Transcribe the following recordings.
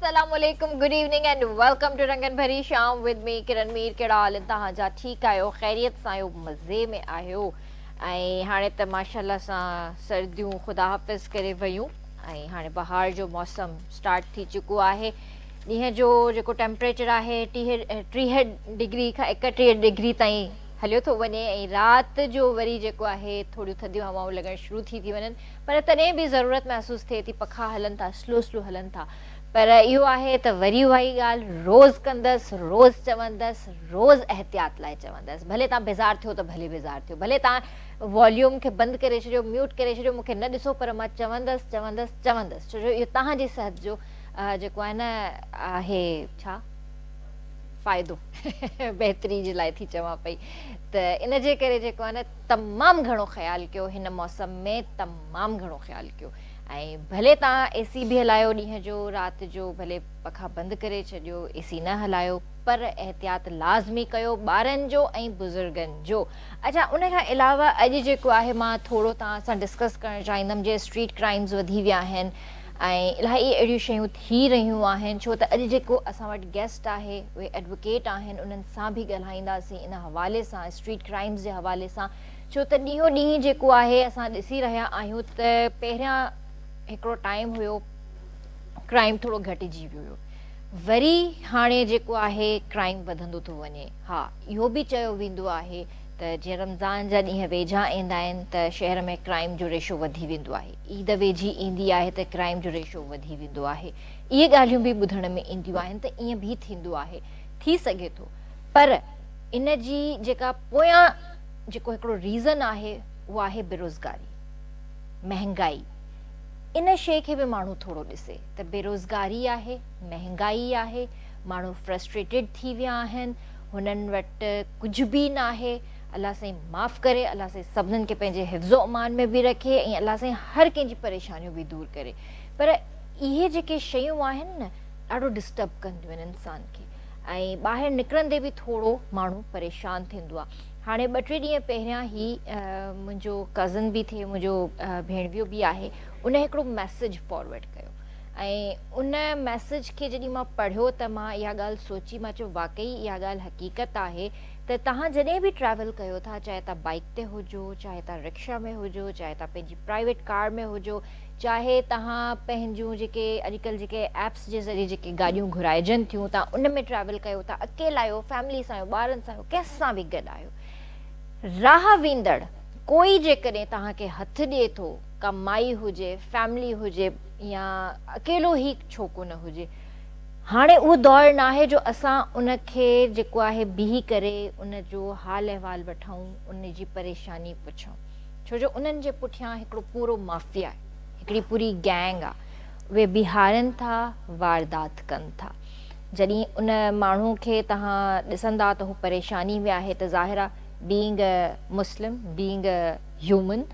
अस्सलाम वालेकुम, good evening and welcome to रंगन भरी शाम विद मी किरण मीर। कहिड़ा हाल तव्हां जा? ठीकु आहियो? ख़ैरियत सां आहियो? मज़े में आहियो? ऐं हाणे त माशाल्लाह सां सर्दियूं ख़ुदा हाफ़िज़ करे वियूं ऐं हाणे बहार जो मौसम स्टार्ट थी चुको आहे। ॾींहं जो जेको टेम्परेचर आहे 30 डिग्री खां 31 डिग्री ताईं हलियो थो वञे ऐं राति जो वरी जेको आहे थोरियूं थधियूं हवाऊं लॻणु शुरू थी वञनि, पर तॾहिं बि ज़रूरत महसूसु थिए थी, पखा हलनि था, स्लो हलनि था। पर इहो आहे त वरी उहा ई ॻाल्हि रोज़ु कंदसि, रोज़ु चवंदसि, रोज़ु एहतियात लाइ चवंदसि। भले तव्हां बेज़ार थियो त भले बेज़ार थियो, भले तव्हां वॉल्यूम खे बंदि करे छॾियो, म्यूट करे छॾियो, मूंखे न ॾिसो, पर मां चवंदसि छो जो इहो तव्हांजी सिहत जो जेको आहे न आहे छा फ़ाइदो बहितरी जे लाइ थी चवां पई। त इन जे करे जेको आहे न तमामु घणो ख़्यालु कयो, हिन मौसम में तमामु घणो ख़्यालु कयो। ऐं भले तव्हां एसी बि हलायो ॾींहं जो, राति जो भले पखा बंदि करे छॾियो, एसी न हलायो, पर एहतियात लाज़मी कयो ॿारनि जो ऐं बुज़ुर्गनि जो। अच्छा, उन खां अलावा अॼु जेको आहे मां थोरो तव्हां सां डिस्कस करणु चाहींदमि। जे स्ट्रीट क्राइम्स वधी विया आहिनि ऐं इलाही अहिड़ियूं शयूं थी रहियूं आहिनि, छो त अॼु जेको असां वटि गेस्ट आहे उहे एडवोकेट आहिनि, उन्हनि सां बि ॻाल्हाईंदासीं इन हवाले सां, स्ट्रीट क्राइम्स जे हवाले सां। छो त ॾींहों ॾींहुं जेको आहे असां ॾिसी रहिया आहियूं त पहिरियां हिकिड़ो टाइम हुयो क्राइम थोरो घटिजी वियो हुयो, वरी हाणे जेको आहे क्राइम वधंदो थो वञे। हा, इहो बि चयो वेंदो आहे त जीअं रमज़ान जा ॾींहं वेझा ईंदा आहिनि त शहर में क्राइम जो रेशो वधी वेंदो आहे, ईद वेझी ईंदी आहे त क्राइम जो रेशो वधी वेंदो आहे। इहे ॻाल्हियूं बि ॿुधण में ईंदियूं आहिनि त ईअं बि थींदो आहे, थी सघे थो। पर इन जी जेका पोयां जेको हिकिड़ो रीज़न आहे उहो आहे बेरोज़गारी, महांगाई। इन शइ खे बि माण्हू थोरो ॾिसे त बेरोज़गारी आहे, महांगाई आहे, माण्हू फ्रस्ट्रेटेड थी विया आहिनि, हुननि वटि कुझु बि न आहे। अलाह साईं माफ़ु करे, अलाह साईं सभिनीनि खे पंहिंजे हिफ़्ज़ो अमान में बि रखे ऐं अलाह साईं हर कंहिंजी परेशानियूं बि दूरि करे। पर इहे जेके शयूं आहिनि न, ॾाढो डिस्टर्ब कंदियूं आहिनि इंसान खे, ऐं ॿाहिरि निकिरंदे बि थोरो माण्हू परेशान थींदो आहे। हाणे 2-3 ॾींहं पहिरियां ई मुंहिंजो कज़न बि थिए, मुंहिंजो भेणवियो बि आहे, उन हिकिड़ो मैसेज फॉरवर्ड कयो ऐं उन मैसेज खे जॾहिं मां पढ़ियो त मां इहा ॻाल्हि सोची, मां चयो वाक़ई इहा ॻाल्हि हक़ीक़त आहे त तव्हां जॾहिं बि ट्रैवल कयो था, चाहे तव्हां बाइक ते हुजो, चाहे तव्हां रिक्शा में हुजो, चाहे तव्हां पंहिंजी प्राइवेट कार में हुजो, चाहे तव्हां पंहिंजूं जेके अॼुकल्ह जेके ऐप्स जे ज़रिए जेके गाॾियूं घुराइजनि थियूं, तव्हां उन में ट्रैवल कयो था, अकेला आहियो, फैमिली सां आहियो, ॿारनि सां आहियो, कंहिंसां बि गॾु आहियो, राह वेंदड़ कोई जेकॾहिं तव्हांखे हथु ॾिए थो, का माई हुजे, फैमिली हुजे या अकेलो ई छो कोन हुजे, हाणे उहो दौरु न आहे जो असां उनखे जेको आहे बीही करे उन जो हाल अहिवाल वठूं, उन जी परेशानी पुछूं। छो जो उन्हनि जे पुठियां हिकिड़ो पूरो माफ़िया आहे, हिकिड़ी पूरी गैंग आहे, उहे बीहारनि था, वारदात कनि था। जॾहिं उन माण्हू खे तव्हां ॾिसंदा त हू परेशानी में आहे त ज़ाहिर आहे, being a Muslim, being a human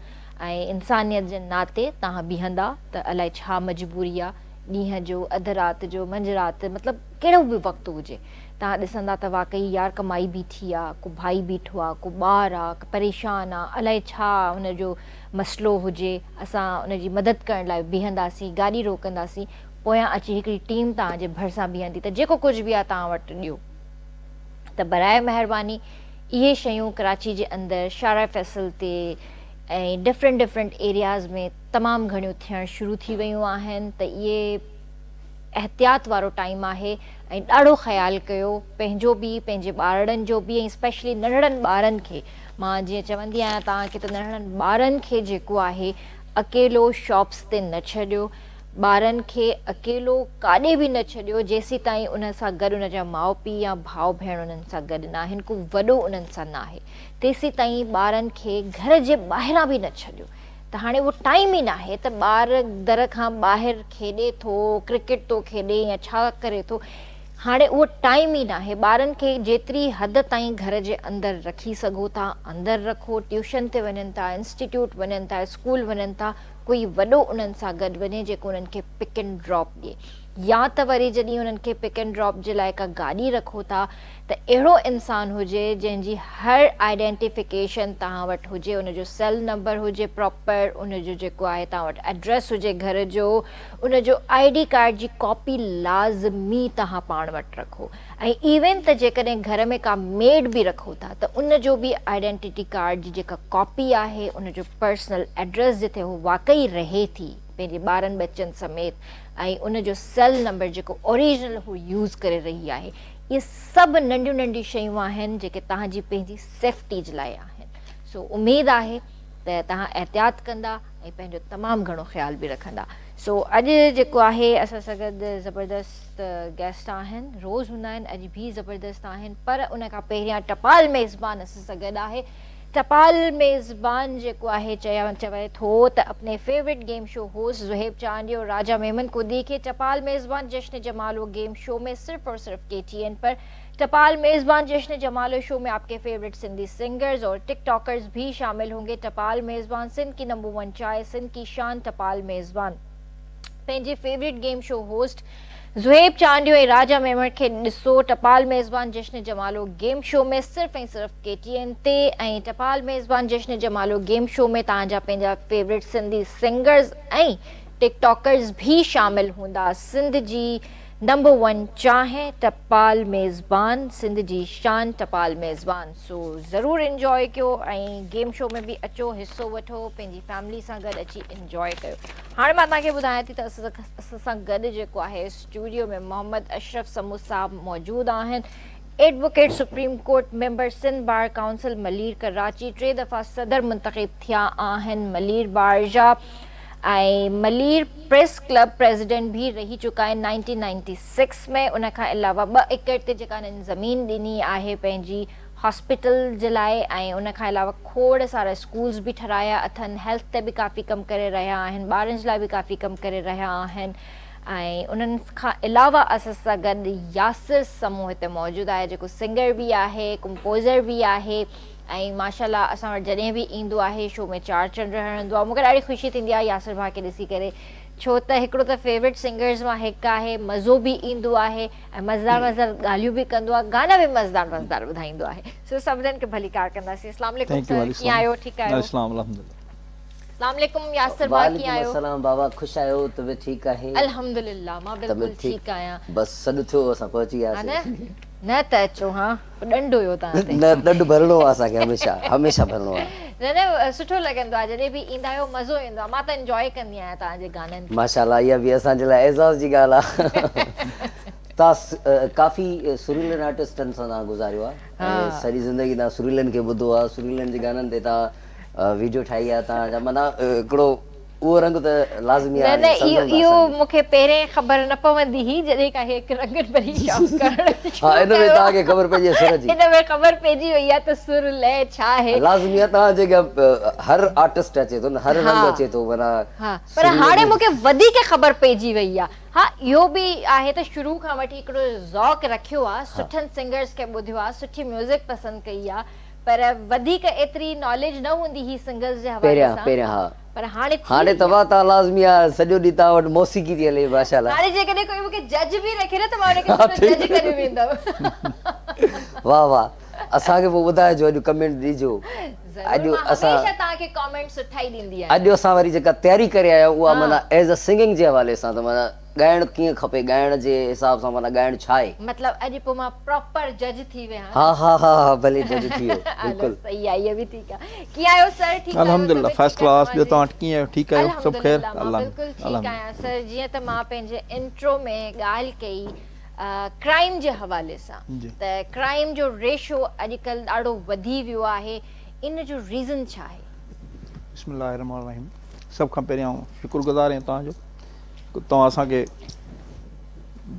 ऐं इंसानियत जे नाते तव्हां बीहंदा त अलाए छा मजबूरी आहे, ॾींहं जो, अधु राति जो, मंझराति, मतिलबु कहिड़ो बि वक़्तु हुजे, तव्हां ॾिसंदा त वाक़ई यार कमाई बीठी आहे, को भाई बीठो आहे, को ॿारु आहे, परेशान आहे, अलाए छा हुनजो मसइलो हुजे, असां उनजी मदद करण लाइ बीहंदासीं, गाॾी रोकंदासीं, पोयां अची हिकिड़ी टीम तव्हांजे भरिसां बीहंदी त जेको कुझु बि आहे तव्हां वटि ॾियो। त बराए महिरबानी इहे शयूं कराची जे अंदरि शारा फैसल ते ऐं डिफरेंट एरियाज़ में तमामु घणियूं थियणु शुरू थी वियूं आहिनि। त इहे एहतियात वारो टाइम आहे ऐं ॾाढो ख़्यालु कयो, पंहिंजो बि, पंहिंजे ॿारनि जो बि, ऐं स्पेशली नंढड़नि ॿारनि खे। मां जीअं चवंदी आहियां तव्हांखे त नंढड़नि ॿारनि खे जेको आहे अकेलो शॉप्स ते न छॾियो, ॿारनि खे अकेलो काॾे बि न छॾियो जेसीं ताईं उन सां गॾु उन जा माउ पीउ या भाउ भेण उन्हनि सां गॾु न आहिनि, को वॾो उन्हनि सां न आहे, तेसीं ताईं ॿारनि खे घर जे ॿाहिरां बि न छॾियो। त हाणे उहो टाइम ई न आहे त ॿार दर खां ॿाहिरि खेॾे थो, क्रिकेट थो खेॾे या छा करे थो, हाणे उहो टाइम ई न आहे। ॿारनि खे जेतिरी हद ताईं घर जे अंदरि रखी सघो था अंदरि रखो, ट्यूशन ते वञनि था, इंस्टीट्यूट वञनि था, स्कूल वञनि था, कोई वॾो उन्हनि सां गॾु वञे जेको उन्हनि खे पिक एंड ड्रॉप ॾिए। या त वरी जॾहिं उन्हनि खे पिक एंड ड्रॉप जे लाइ का गाॾी रखो था त अहिड़ो इंसानु हुजे जंहिंजी हर आइडेंटिफिकेशन तव्हां वटि हुजे, उनजो सेल नंबर हुजे प्रॉपर, उनजो जेको आहे तव्हां वटि एड्रेस हुजे घर जो, उनजो ID कार्ड जी कॉपी लाज़मी तव्हां पाण वटि रखो। ऐं इवन त जेकॾहिं घर में का मेड बि रखो था त उनजो बि आइडेंटिटी कार्ड जी जेका कॉपी आहे, उनजो पर्सनल एड्रेस जिथे हू वाकई रहे थी पंहिंजे ॿारनि बच्चनि समेत, ऐं उनजो सेल नंबर जेको ओरिजिनल हू यूज़ करे रही आहे, इहे सभु नंढियूं नंढियूं शयूं आहिनि जेके तव्हांजी पंहिंजी सेफ्टी जे लाइ आहिनि। सो उमेदु आहे त तव्हां एहतियात कंदा ऐं पंहिंजो तमामु घणो ख़्यालु बि रखंदा। सो अॼु जेको आहे असां सां गॾु ज़बरदस्त गेस्ट आहिनि, रोज़ हूंदा आहिनि, अॼु बि ज़बरदस्त आहिनि, पर उन खां पहिरियां टपाल मेज़बान असां सां गॾु आहे। टपाल मेज़बान जेको आहे चवे थो त अपने favourite game show host Zuhaib चांदी और राजा मेमन को देखिए टपाल मेज़बान जश्न जमालो गेम शो में सिर्फ और सिर्फ KTN पर। टपाल मेज़बान जश्न जमालो शो में आपके फेवरेट सिंधी सिंगर्स और टिकटॉकर्स भी शामिल होंगे। टपाल मेज़बान सिंध की नंबर 1 चाय, सिंध की शान टपाल मेज़बान पंहिंजे favourite game show host Zuhaib Chandio ऐं राजा मेमन खे ॾिसो टपाल मेज़बान जश्न जमालो गेम शो में सिर्फ़ ऐं सिर्फ़ KTN ते। ऐं टपाल मेज़बान जश्न जमालो गेम शो में तव्हांजा पंहिंजा फेवरेट सिंधी सिंगर्स ऐं टिकटॉकर्स भी शामिल हूंदा। सिंध जी नंबर 1 चाहे टपाल मेज़बान, सिंध जी शान टपाल मेज़बान। सो ज़रूरु इंजॉय कयो ऐं गेम शो में बि अचो, हिसो वठो, पंहिंजी फैमिली सां गॾु अची इंजॉय कयो। हाणे मां तव्हांखे ॿुधायां थी त असां सां गॾु जेको आहे स्टूडियो में मोहम्मद अशरफ समूह साहब मौजूदु आहिनि। Advocate supreme court member Sindh bar council Malir Karachi, 3 दफ़ा सदर मुंतखब थिया आहिनि मलीर बार जा, ऐं मलीर प्रेस क्लब प्रेसिडेंट भी रही चुका आहिनि 1996 में। उन खां अलावा 2 एकड़ ते जेका हिननि ज़मीन ॾिनी आहे पंहिंजी हॉस्पिटल जे लाइ, ऐं उन खां अलावा खोड़ सारा स्कूल्स बि ठाहिराया अथनि, हेल्थ ते बि काफ़ी कमु करे रहिया आहिनि, ॿारनि जे लाइ बि काफ़ी कमु करे रहिया आहिनि। ऐं उन्हनि खां अलावा असां सां गॾु यासिर समूह हिते मौजूदु आहे जेको सिंगर बि आहे, कंपोज़र बि आहे, ऐं माशाल्लाह असां वटि जॾहिं बि ईंदो आहे शो में 4 चंड हणंदो आहे। मूंखे ॾाढी ख़ुशी थींदी आहे यासिर भाउ खे ॾिसी करे, छो त हिकिड़ो त फेवरेट सिंगर्स मां हिकु आहे, मज़ो बि ईंदो आहे ऐं मज़ेदार ॻाल्हियूं बि कंदो आहे, गाना बि मज़ेदार ॿुधाईंदो आहे। सो सभिनीनि खे भली कार कंदासीं। अस्सलाम वालेकुम सर, कीअं आहियो? ठीकु आहियो? अस्सलाम वालेकुम यासिर भाउ, कीअं आहियो? सलाम बाबा, ख़ुशि आहियो? तबियत ठीकु आहे? अल्हम्दुलिल्लाह, मां बिल्कुलु ठीकु आहियां। बसि सॾु थियो असां पहुची वियासीं। न त अचो, हा ॾंडु हुयो तव्हां ते। न ॾंडु भरणो आहे असांखे, हमेशह भरणो आहे। न सुठो लॻंदो आहे जॾहिं बि ईंदा आहियो, मज़ो ईंदो आहे। मां त इंजॉय कंदी आहियां तव्हांजे गाननि खे। माशाल्लाह, इहा बि असांजे लाइ एज़ाज़ जी ॻाल्हि आहे। तव्हां काफ़ी सुरीलनि आर्टिस्टनि सां तव्हां गुज़ारियो आहे ऐं सॼी ज़िंदगी तव्हां सुरीलनि खे ॿुधो आहे, सुरीलनि जे गाननि ते तव्हां वीडियो ठाही आहे। तव्हांजा माना हिकिड़ो उहो रंग त लाज़मी आहे। न इहो मूंखे पहिरें ख़बर न पवंदी हुई जॾहिं का हिकु रंगनि भरी शाम करणु। हा, इन में तव्हांखे ख़बर पइजी आहे सुर जी, इन में ख़बर पइजी वई आहे त सुर लय छा आहे। लाज़मी आहे तव्हां जेका हर आर्टिस्ट अचे थो न, हर रंग अचे थो माना। पर हाणे मूंखे वधीक ख़बर पइजी वई आहे। हा, इहो बि आहे त शुरू खां वठी हिकिड़ो ज़ौक़ रखियो आहे, सुठनि सिंगर्स खे ॿुधियो आहे, सुठी म्यूज़िक पसंदि कई आहे, पर वधीक एतिरी नॉलेज न हूंदी हुई सिंगर्स जे हवाले सां। पहिरियां पर हाणे तव्हां लाज़मी आहे, सॼो ॾींहुं तव्हां वटि मौसीक़ी थी हले। माशाल्लाह, हाणे जेकॾहिं कोई मूंखे जज बि रखे न त मां हुनखे जज करे वेंदमि। वाह वाह, असांखे पोइ ॿुधाइजो, अॼु कमेंट ॾिजो। अॼु असां तव्हांखे कमेंट सुठा ई ॾींदी आहियां। अॼु असां वरी जेका तयारी करे आया आहियूं उहा माना एज़ अ सिंगिंग जे हवाले सां, त माना ॻाइणु कीअं खपे, ॻाइण जे हिसाब सां माना ॻाइणु छा आहे। मतिलबु अॼु पोइ मां प्रॉपर जज थी विया। हा भले जज थी वियो, बिल्कुलु सही आहे, इहा बि ठीकु आहे। कीअं आहियो सर? ठीकु आहियो? अल्हम्दुलिल्लाह, फर्स्ट क्लास। ॿियो तव्हां कीअं आहियो? ठीकु आहियो? सभु ख़ैर? अल्लाह बिल्कुलु ठीकु आहियां सर। जीअं त मां पंहिंजे इंट्रो में ॻाल्हि कई क्राइम जे हवाले सां, त क्राइम जो रेशो अॼुकल्ह ॾाढो वधी वियो आहे, इन जो रीज़न छा आहे? बिस्मिल्लाहिर्रहमानिर्रहीम। सभ खां पहिरियों शुक्रगुज़ार आहियूं तव्हांजो, तव्हां असांखे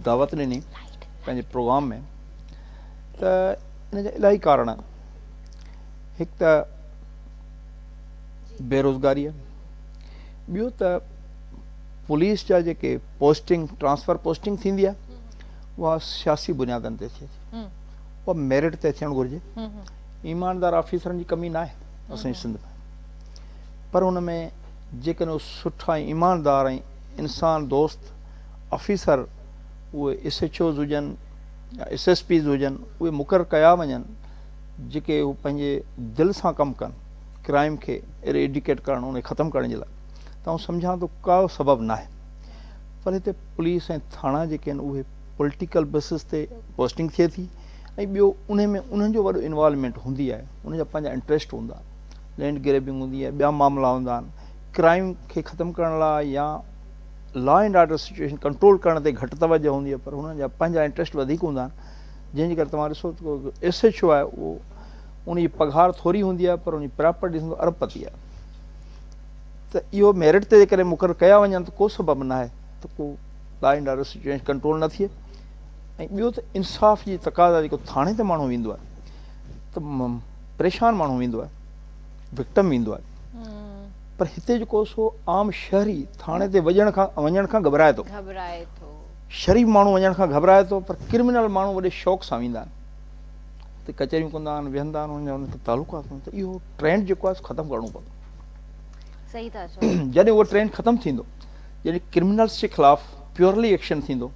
दावत ॾिनी पंहिंजे प्रोग्राम में। त इन जा इलाही कारण आहिनि। हिकु त बेरोज़गारी आहे, ॿियो त पुलिस जा जेके पोस्टिंग ट्रांसफ़र पोस्टिंग थींदी आहे उहा सियासी बुनियादनि ते थिए थी, उहा मेरिट ते थियणु घुरिजे। ईमानदार ऑफिसरनि जी कमी न आहे असांजी सिंध में, पर हुन में जेकॾहिं सुठा ईमानदार ऐं इंसान दोस्त ऑफिसर उहे SHOs हुजनि या SSPs हुजनि, उहे मुक़ररु कया वञनि जेके हू पंहिंजे दिलि सां कमु कनि क्राइम खे एरेडिकेट करणु, उन ख़तमु करण जे लाइ। त आउं सम्झां थो का सबबु न आहे, पर हिते पुलिस ऐं थाणा जेके आहिनि उहे पॉलिटिकल बेसिस ते पोस्टिंग थिए थी, ऐं ॿियो उन में उन्हनि जो वॾो इन्वॉल्वमेंट हूंदी आहे, उनजा पंहिंजा इंट्रस्ट हूंदा, लैंड ग्रेबिंग हूंदी आहे, ॿिया मामला हूंदा आहिनि, क्राइम खे ख़तमु करण लाइ या law and order situation control करण ते घटि तवजो हूंदी आहे, पर हुननि जा पंहिंजा इंट्रस्ट वधीक हूंदा आहिनि। जंहिंजे करे तव्हां ॾिसो त SHO आहे उहो उनजी पघार थोरी हूंदी आहे, पर उनजी प्रॉपर्टी ॾिसंदो अरबपति आहे। त इहो मेरिट ते जेकॾहिं मुक़ररु कया वञनि त को सबबु न आहे त को law and order situation control न थिए। ऐं ॿियो त इंसाफ़ जी तक़ाज़ा जेको थाणे ते माण्हू वेंदो आहे त परेशान माण्हू वेंदो आहे, विक्टम वेंदो आहे, पर हिते जेको सो आम शहरी थाणे ते वञण खां घबराए थो। शरीफ़ माण्हू वञण खां घबराए थो, पर क्रिमिनल माण्हू वॾे शौक़ सां वेंदा आहिनि, त कचहरियूं कंदा आहिनि, वेहंदा आहिनि, उनखे तालुकात हूंदा। त इहो ट्रेंड जेको आहे ख़तमु करिणो पवंदो। सही था चओ। जॾहिं उहो ट्रेंड ख़तमु थींदो, जॾहिं क्रिमिनल्स जे ख़िलाफ़ प्योरली एक्शन थींदो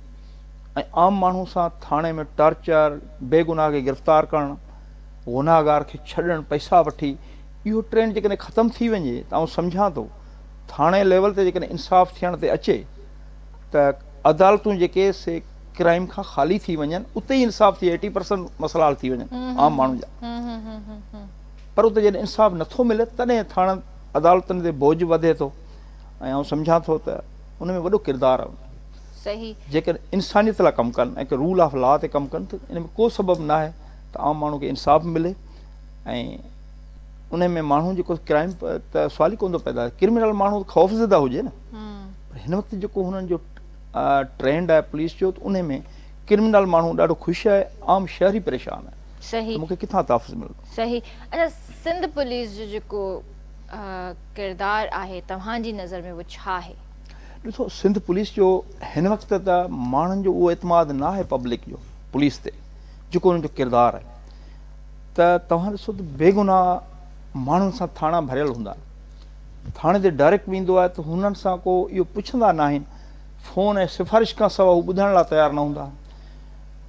ऐं आम माण्हू सां थाणे में टॉर्चर, बेगुनाह खे गिरफ़्तार करणु, गुनाहगार खे छॾणु, पैसा वठी, इहो ट्रेंड जेकॾहिं ख़तमु थी वञे त आउं सम्झां थो थाणे लेवल ते जेकॾहिं इंसाफ़ थियण ते अचे त अदालतूं जेके से क्राइम खां ख़ाली थी वञनि, उते ई इंसाफ़ थिए, 80% मसला हल थी वञनि आम माण्हू जा। पर उते जॾहिं इंसाफ़ नथो मिले तॾहिं थाणे अदालतुनि ते बोझ वधे थो, ऐं आउं सम्झां थो त उन में वॾो किरदारु आहे। सही। जेकॾहिं इंसानियत लाइ कमु कनि ऐं रूल ऑफ लॉ ते कमु कनि त इन में को सबबु न आहे त आम माण्हू खे इंसाफ़ मिले। ऐं उन में माण्हू जेको क्राइम त सुवाल ई कोन थो पैदा, क्रिमिनल माण्हू ख़ौफ़ज़दा हुजे न, पर हिन वक़्तु जेको हुननि जो ट्रेंड आहे पुलिस जो, त उन में क्रिमिनल माण्हू ॾाढो ख़ुशि आहे, आम शहरी परेशान आहे। सही। मूंखे किथां तहफ़्फ़ुज़ मिलंदो? सही। अच्छा, सिंध पुलिस जो जेको किरदारु आहे तव्हांजी नज़र में उहो छा आहे? ॾिसो, सिंध पुलिस जो हिन वक़्तु त माण्हुनि जो उहो एतमाद न आहे पब्लिक जो पुलिस ते, जेको उन्हनि जो किरदारु आहे। त तव्हां ॾिसो त बेगुनाह माण्हुनि सां थाणा भरियल हूंदा आहिनि, थाणे ते डायरेक्ट वेंदो आहे त हुननि सां को इहो पुछंदा न आहिनि, फ़ोन ऐं सिफ़ारिश खां सवाइ हू ॿुधण लाइ तयारु न हूंदा।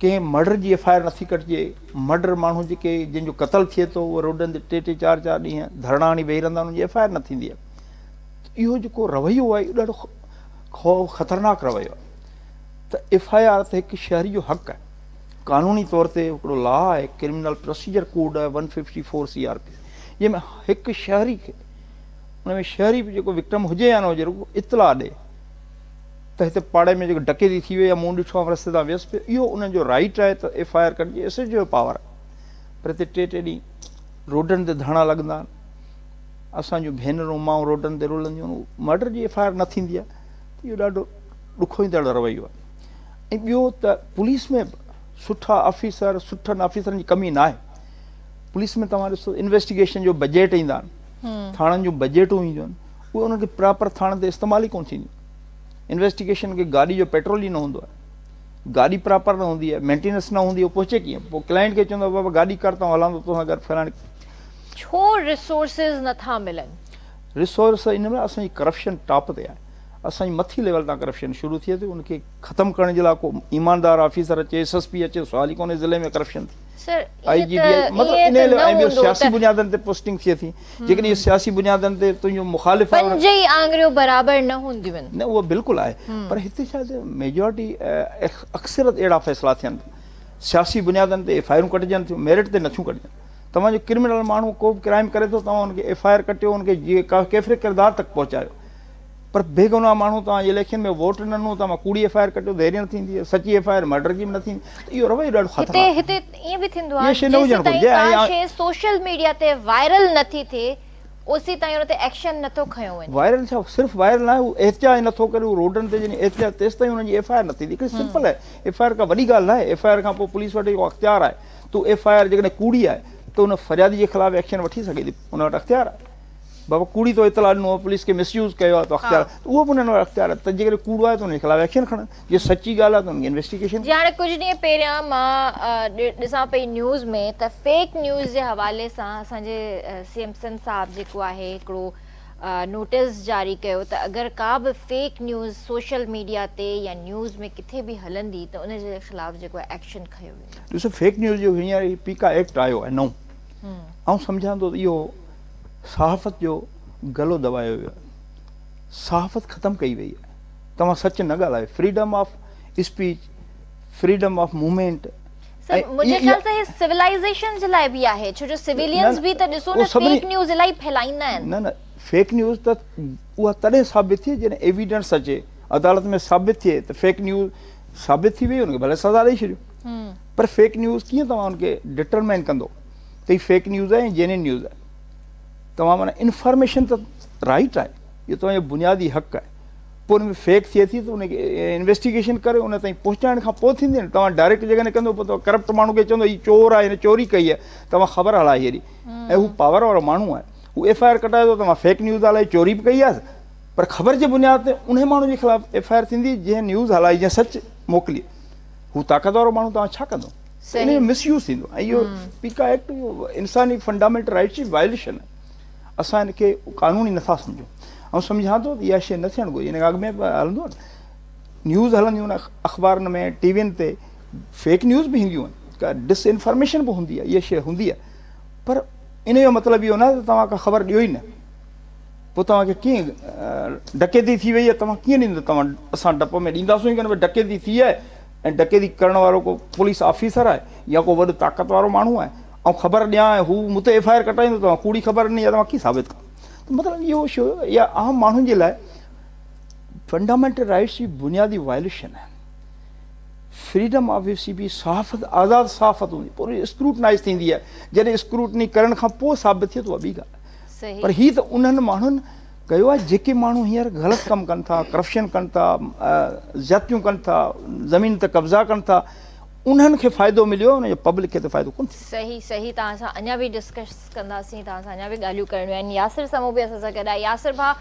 कंहिं मर्डर जी FIR नथी कटिजे, मर्डर माण्हू जेके जंहिंजो क़तलु थिए थो उहे रोडनि ते 3-3, 4-4 ॾींहं धरणा हणी वेही रहंदा, उन्हनि जी FIR न थींदी आहे। इहो जेको रवैयो आहे इहो ॾाढो ख़तरनाक रवैयो आहे। त FIR त हिकु शहरी जो हक़ आहे, क़ानूनी तौर ते हिकिड़ो लॉ आहे, क्रिमिनल प्रोसीजर कोड आहे 154 CRP, जंहिंमें हिकु शहरी खे, उन में शहरी जेको विक्टम हुजे या न हुजे, रुगो इतला ॾे त हिते पाड़े में जेको डकैती थी वई या मूं ॾिठो आहे रस्ते तां वियुसि पियो, इहो उन्हनि जो राइट आहे त FIR कटिजे, SHO जो पावर आहे। पर हिते 3-3 ॾींहं रोडनि ते धरणा लॻंदा आहिनि, असांजूं भेनरूं माऊं रोडनि ते रुलंदियूं आहिनि, मर्डर जी FIR न थींदी आहे। त इहो ॾाढो ॾुखोईंदड़ रवैयो आहे। ऐं ॿियो त पुलिस में सुठा ऑफिसर, सुठनि ऑफिसरनि जी कमी न आहे। पुलिस में तव्हां ॾिसो इन्वेस्टिगेशन जो बजट ईंदा आहिनि, थाणनि जूं बजटूं ईंदियूं आहिनि, उहे उन्हनि खे प्रॉपर थाणे ते इस्तेमालु ई कोन थींदियूं। इन्वेस्टिगेशन खे गाॾी जो पेट्रोल ई न हूंदो आहे, गाॾी प्रॉपर न हूंदी आहे, मेंटेनेंस न हूंदी आहे, पहुचे कीअं? पोइ क्लाइंट खे चवंदो बाबा गाॾी कर, तव्हां हलंदो तोसां गॾु फलाणे। छो रिसोर्सिस नथा मिलनि? रिसोर्स इन में असांजी करप्शन टॉप ते आहे, असांजी मथी लेवल तां करप्शन शुरू थिए थी। उनखे ख़तमु करण जे लाइ को ईमानदार ऑफिसर अचे, SSP अचे, सुवाल ई कोन्हे ज़िले में करप्शन थी। IGP मतिलबु इन ऐं सियासी बुनियादनि ते पोस्टिंग थिए थी। जेकॾहिं इहे सियासी बुनियादनि ते तुंहिंजो मुख़ालिफ़ आहे, पंज ई आङुरियूं बराबरि न हूंदियूं आहिनि। न, उहो बिल्कुलु आहे, पर हिते शायदि मेजॉरिटी अक्सरत अहिड़ा फ़ैसिला थियनि, सियासी बुनियादनि ते FIR कटिजनि थियूं, मेरिट ते नथियूं कटिजनि। तव्हांजो क्रिमिनल माण्हू को बि क्राइम करे थो, तव्हां हुनखे FIR कटियो, हुनखे जीअं केतिरे किरदार तक पहुचायो। पर बेगुनाह माण्हू तव्हां इलेक्शन में वोट न ॾिनो, तव्हां कूड़ी FIR कटियो, देरि न थींदी आहे, सची FIR मर्डर जी बि न थींदी। इहो रवैयो ॾाढो ख़तरनाक आहे। हिते ईअं बि थींदो आहे, जेसिताईं सोशल मीडिया ते वायरल नथी थिए ओसी ताईं हुन ते एक्शन नथो खयो वञे। वायरल छा, सिर्फ़ु वायरल न आहे, उहो एहतियात नथो करे, उहो रोडनि ते जॾहिं एहतियात, तेसि ताईं हुनजी FIR न थींदी। हिकिड़ी सिंपल आहे, FIR का वॾी ॻाल्हि न आहे। FIR खां पोइ पुलिस वटि जेको अख़्तियार आहे, तो FIR जेकॾहिं कूड़ी आहे त उन फरियादी जे ख़िलाफ़ एक्शन वठी सघे थी, उन वटि अख़्तियार आहे। बाबा कूड़ी तो इतला ॾिनो, पुलिस खे मिसयूज़ कयो आहे, त अख़्तियार उहो बि उन्हनि वटि अख़्तियार आहे। त जेकॾहिं कूड़ो आहे त उनजे ख़िलाफ़ एक्शन खणनि, जे सची ॻाल्हि आहे त उनखे इन्वेस्टिगेशन। जी हाणे कुझु ॾींहं पहिरियां मां ॾिसां पई न्यूज़ में त फेक न्यूज़ जे हवाले सां असांजे CM सिंध साहिबु जेको आहे हिकिड़ो नोटिस जारी कयो त अगरि का बि फेक न्यूज़ सोशल मीडिया ते या न्यूज़ में किथे बि हलंदी त उन जे ख़िलाफ़ जेको एक्शन खयो वेंदो। ॾिसो फेक न्यूज़ जो हींअर पीका एक्ट आयो आहे नओं, ऐं सम्झां थो इहो सहाफ़त जो गलो दबायो वियो आहे, सहाफ़त ख़तमु कई वई आहे। तव्हां सच न ॻाल्हायो, freedom of speech, freedom of movement. मुंहिंजे ख़्याल सां हे सिविलाइजेशन जे लाइ बि आहे, छो जो सिविलियंस बि त ॾिसो न फेक न्यूज़ इलाही फैलाईंदा आहिनि। न फेक न्यूज़ त उहा तॾहिं साबित थिए जॾहिं एविडेंस अचे, अदालत में साबित थिए त फेक न्यूज़ साबित थी वई, हुनखे भले सज़ा ॾेई छॾियो। पर फेक न्यूज़ कीअं तव्हां हुनखे डिटरमाइन कंदो त हीअ फेक न्यूज़ आहे ऐं जेन्युइन न्यूज़ आहे? तव्हां माना इंफॉर्मेशन त राइट आहे, इहो तव्हांजो बुनियादी हक़ आहे। पोइ हुन में फेक थिए थी त उनखे इन्वेस्टिगेशन करे उन ताईं पहुचाइण खां पोइ थींदी न। तव्हां डायरेक्ट जेकॾहिं कंदो पोइ तव्हां करप्ट माण्हू खे चवंदो हीअ चोर आहे, हिन चोरी कई आहे, तव्हां ख़बर हलाई हेॾी, ऐं हू पावर वारो माण्हू आहे, हू FIR कटाए थो, तव्हां फेक न्यूज़ हलाई चोरी बि कई आहे, पर ख़बर जे बुनियाद ते उन माण्हू जे ख़िलाफ़ FIR थींदी जंहिं न्यूज़ हलाई, जंहिं सच मोकिली। हू ताक़त वारो माण्हू तव्हां छा कंदो? इन जो मिसयूज़ थींदो। ऐं इहो पीका एक्ट इहो इंसानी फंडामेंटल राइट्स जी वायलेशन आहे। असां हिनखे कानूनी नथा सम्झूं। ऐं सम्झां थो त इहा शइ न थियणु घुरिजे। हिन खां अॻु में हलंदो आहे न्यूज़ हलंदियूं आहिनि अख़बारनि में, टीवीनि ते, फेक न्यूज़ बि ईंदियूं आहिनि, का डिसइंफॉर्मेशन बि हूंदी आहे, इहा शइ हूंदी आहे। पर इन जो मतिलबु इहो न आहे त तव्हां का ख़बर ॾियो ई न। पोइ तव्हांखे कीअं डकैती थी वई आहे, तव्हां कीअं ॾींदो? तव्हां असां डप में ॾींदासीं की न भई डकैती थी आहे ऐं डकैती करण वारो को पुलिस ऑफिसर आहे या को वॾो ताक़त वारो माण्हू आहे ऐं ख़बर ॾियां ऐं हू मूं ते FIR कटाईंदो, तव्हां कूड़ी ख़बर ॾिनी आहे, तव्हां कीअं साबित कयो? त मतिलबु इहो शो इहा आम माण्हुनि जे लाइ फंडामेंटल राइट्स जी बुनियादी वायलेशन आहे। फ्रीडम ऑफ स्पीच, सहाफ़त, आज़ादु सहाफ़त हूंदी, पूरी स्क्रूटनाइज़ थींदी आहे। जॾहिं स्क्रूटनी करण खां पोइ साबित थिए त उहा ॿी ॻाल्हि आहे। पर हीअ त उन्हनि माण्हुनि कयो आहे जेके माण्हू हींअर ग़लति कमु कनि था, करप्शन कनि था, ज़्यादतियूं कनि था, ज़मीन ते कब्ज़ा कनि था, उन्हनि खे फ़ाइदो मिलियो, उनजो पब्लिक खे त फ़ाइदो कोन थियो। सही सही, तव्हां सां अञा बि डिस्कस कंदासीं, तव्हां सां अञा बि ॻाल्हियूं करणियूं आहिनि। यासिर साम्हूं बि असां सां गॾु आहे। यासिर भाउ,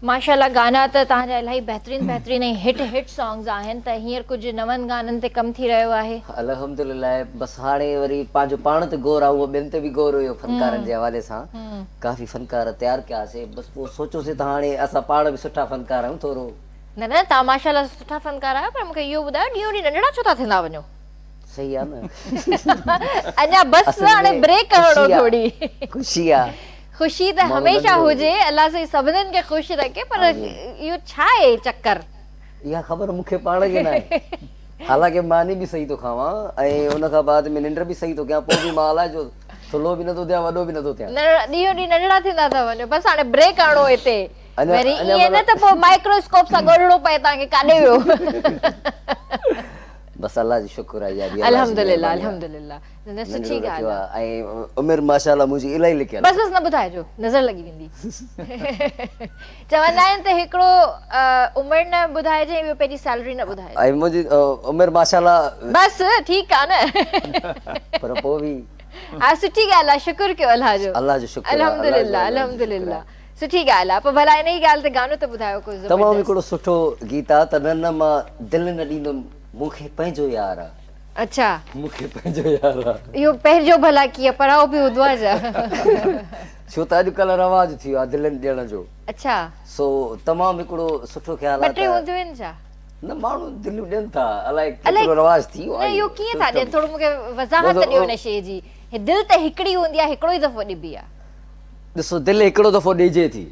माशाल्लाह गाना त तव्हांजा इलाही बहितरीन ऐं हिट सॉन्ग्स आहिनि, त हींअर कुझु नवनि गाननि ते कमु थी रहियो आहे? अल्हम्दुलिल्लाह, बसि हाणे वरी पंहिंजो पाण ते गौर आहे, उहो ॿियनि ते बि गौर हुयो फ़नकारनि जे हवाले सां। काफ़ी फ़नकार तयारु कयासीं, बसि पोइ सोचियोसीं त हाणे असां पाण बि सुठा फ़नकार आहियूं थोरो। न तव्हां माशाल्लाह सुठा फ़नकार आहियो, पर मूंखे इहो ॿुधायो ॾींहों ॾींहुं नंढड़ा छो था थींदा वञो? सही आहे न। अञा बसि हाणे ब्रेक करणो थोड़ी। ख़ुशी आहे, ख़ुशी त हमेशह हुजे, अल्लाह साईं सभिनीनि खे ख़ुशि रखे, पर इहो छा आहे चक्कर? इहा ख़बर मूंखे पाण खे न आहे। हालांकि मानी बि सही थो खावां ऐं उन खां बाद में निंड बि सही थो कयां, पोइ बि मां अलाए जो थुल्हो बि नथो थियां, वॾो बि नथो थियां। ॾींहों ॾींहुं नंढड़ा थींदा था वञो, बसि हाणे ब्रेक करणो हिते। वरी ईअं न त पोइ माइक्रोस्कोप सां ॻोल्हणो पए तव्हांखे काॾे वियो। बस अल्लाह जी शुक्र आहे, या बि अल्हम्दुलिल्लाह अल्हम्दुलिल्लाह। न सुठी ॻाल्हि आहे। ऐं उमिरि माशाल्लाह मुंहिंजी इलाही लिखियल। बस न ॿुधाइजो, नज़र लॻी वेंदी। चवंदा आहिनि त हिकिड़ो उमिरि न ॿुधाइजे, ॿियो पंहिंजी सैलरी न ॿुधाइजे। ऐं मुंहिंजी उमिरि माशाल्लाह बस ठीकु आहे न। पर पोइ बि हा, सुठी ॻाल्हि आहे, शुक्र कयो अल्लाह जो। अल्लाह जो शुक्र आहे, अल्हम्दुलिल्लाह अल्हम्दुलिल्लाह, सुठी ॻाल्हि आहे। पोइ भला इन ई ॻाल्हि ते गानो त ॿुधायो कुझु। तमामु हिकिड़ो सुठो गीत आहे त न मां दिलि न ॾींदुमि, मूंखे पंहिंजो यार आहे। अच्छा, मूंखे पंहिंजो यार आहे। इहो पंहिंजो भला कीअं पढ़ाओ बि हूंदो आहे छा? छो त अॼुकल्ह रवाज थी वियो आहे दिलनि ॾियण जो। अच्छा, सो तमामु हिकिड़ो सुठो ख़्याल आहे। ॿ टे हूंदियूं आहिनि छा? न, माण्हू दिलियूं ॾियनि था, अलाए केतिरो रवाज थी वियो आहे। इहो कीअं था ॾियनि? थोरो मूंखे वज़ाहत ॾियो हिन शइ जी। दिलि त हिकिड़ी हूंदी आहे, हिकिड़ो ई दफ़ो ॾिबी आहे। ॾिसो, दिलि हिकिड़ो दफ़ो ॾिजे थी,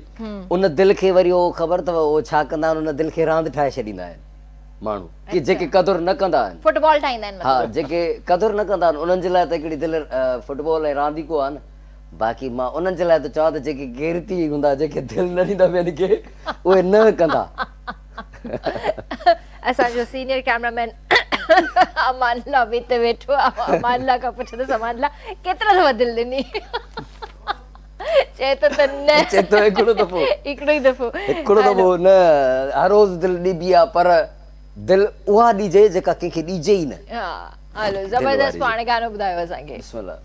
उन दिलि खे वरी उहो ख़बर अथव उहो छा कंदा आहिनि, उन दिलि खे रांदि ठाहे छॾींदा आहिनि माण्हू, की जेके क़दुरु न कंदा आहिनि। फुटबॉल ठाहींदा आहिनि। हा, जेके क़दुरु न कंदा आहिनि उन्हनि जे लाइ त हिकिड़ी दिलि फुटबॉल ऐं रांदीको आहे न। बाक़ी मां उन्हनि जे लाइ त चवां त जेके गैरती हूंदा, जेके दिलि न ॾींदा ॿियनि खे, उहे न कंदा। असांजो सीनियर कैमरामैन अमानला बि हिते वेठो आहे। अमानला खां पुछंदसि, अमानला केतिरा दफ़ा दिलि ॾिनी? चए त न, चए थो हिकिड़ो दफ़ो, हिकिड़ो ई दफ़ो। हिकिड़ो दफ़ो न, हर रोज़ दिलि ॾिबी आहे, पर दिलि उहा ॾिजे जेका कंहिंखे ॾिजे ई न। हा, हलो ज़बरदस्त, हाणे गानो ॿुधायो असांखे। बिस्मिल्लाह।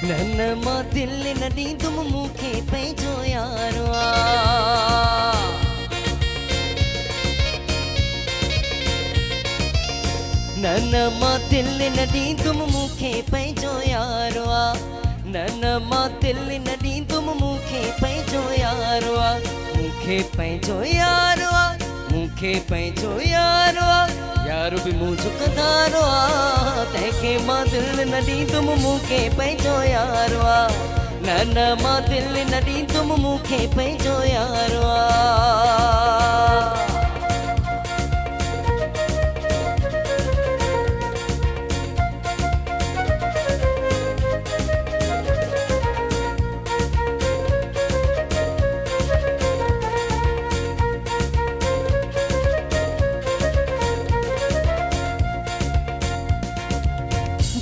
नन मां दिल न ॾींदुम मूंखे पंहिंजो यारो आ नन मां दिल न ॾींदुम मूंखे पंहिंजो यारो आ नन मां दिल न ॾींदुम मूंखे पंहिंजो यारो आ मूंखे पंहिंजो यारो आ मूंखे पंहिंजो यारो आ यार बि मुंहिंजो कंदारो आ तंहिंखे मां दिल न ॾींदुम मूंखे पंहिंजो यारो आ न मां दिल न ॾींदुम मूंखे पंहिंजो यारो आ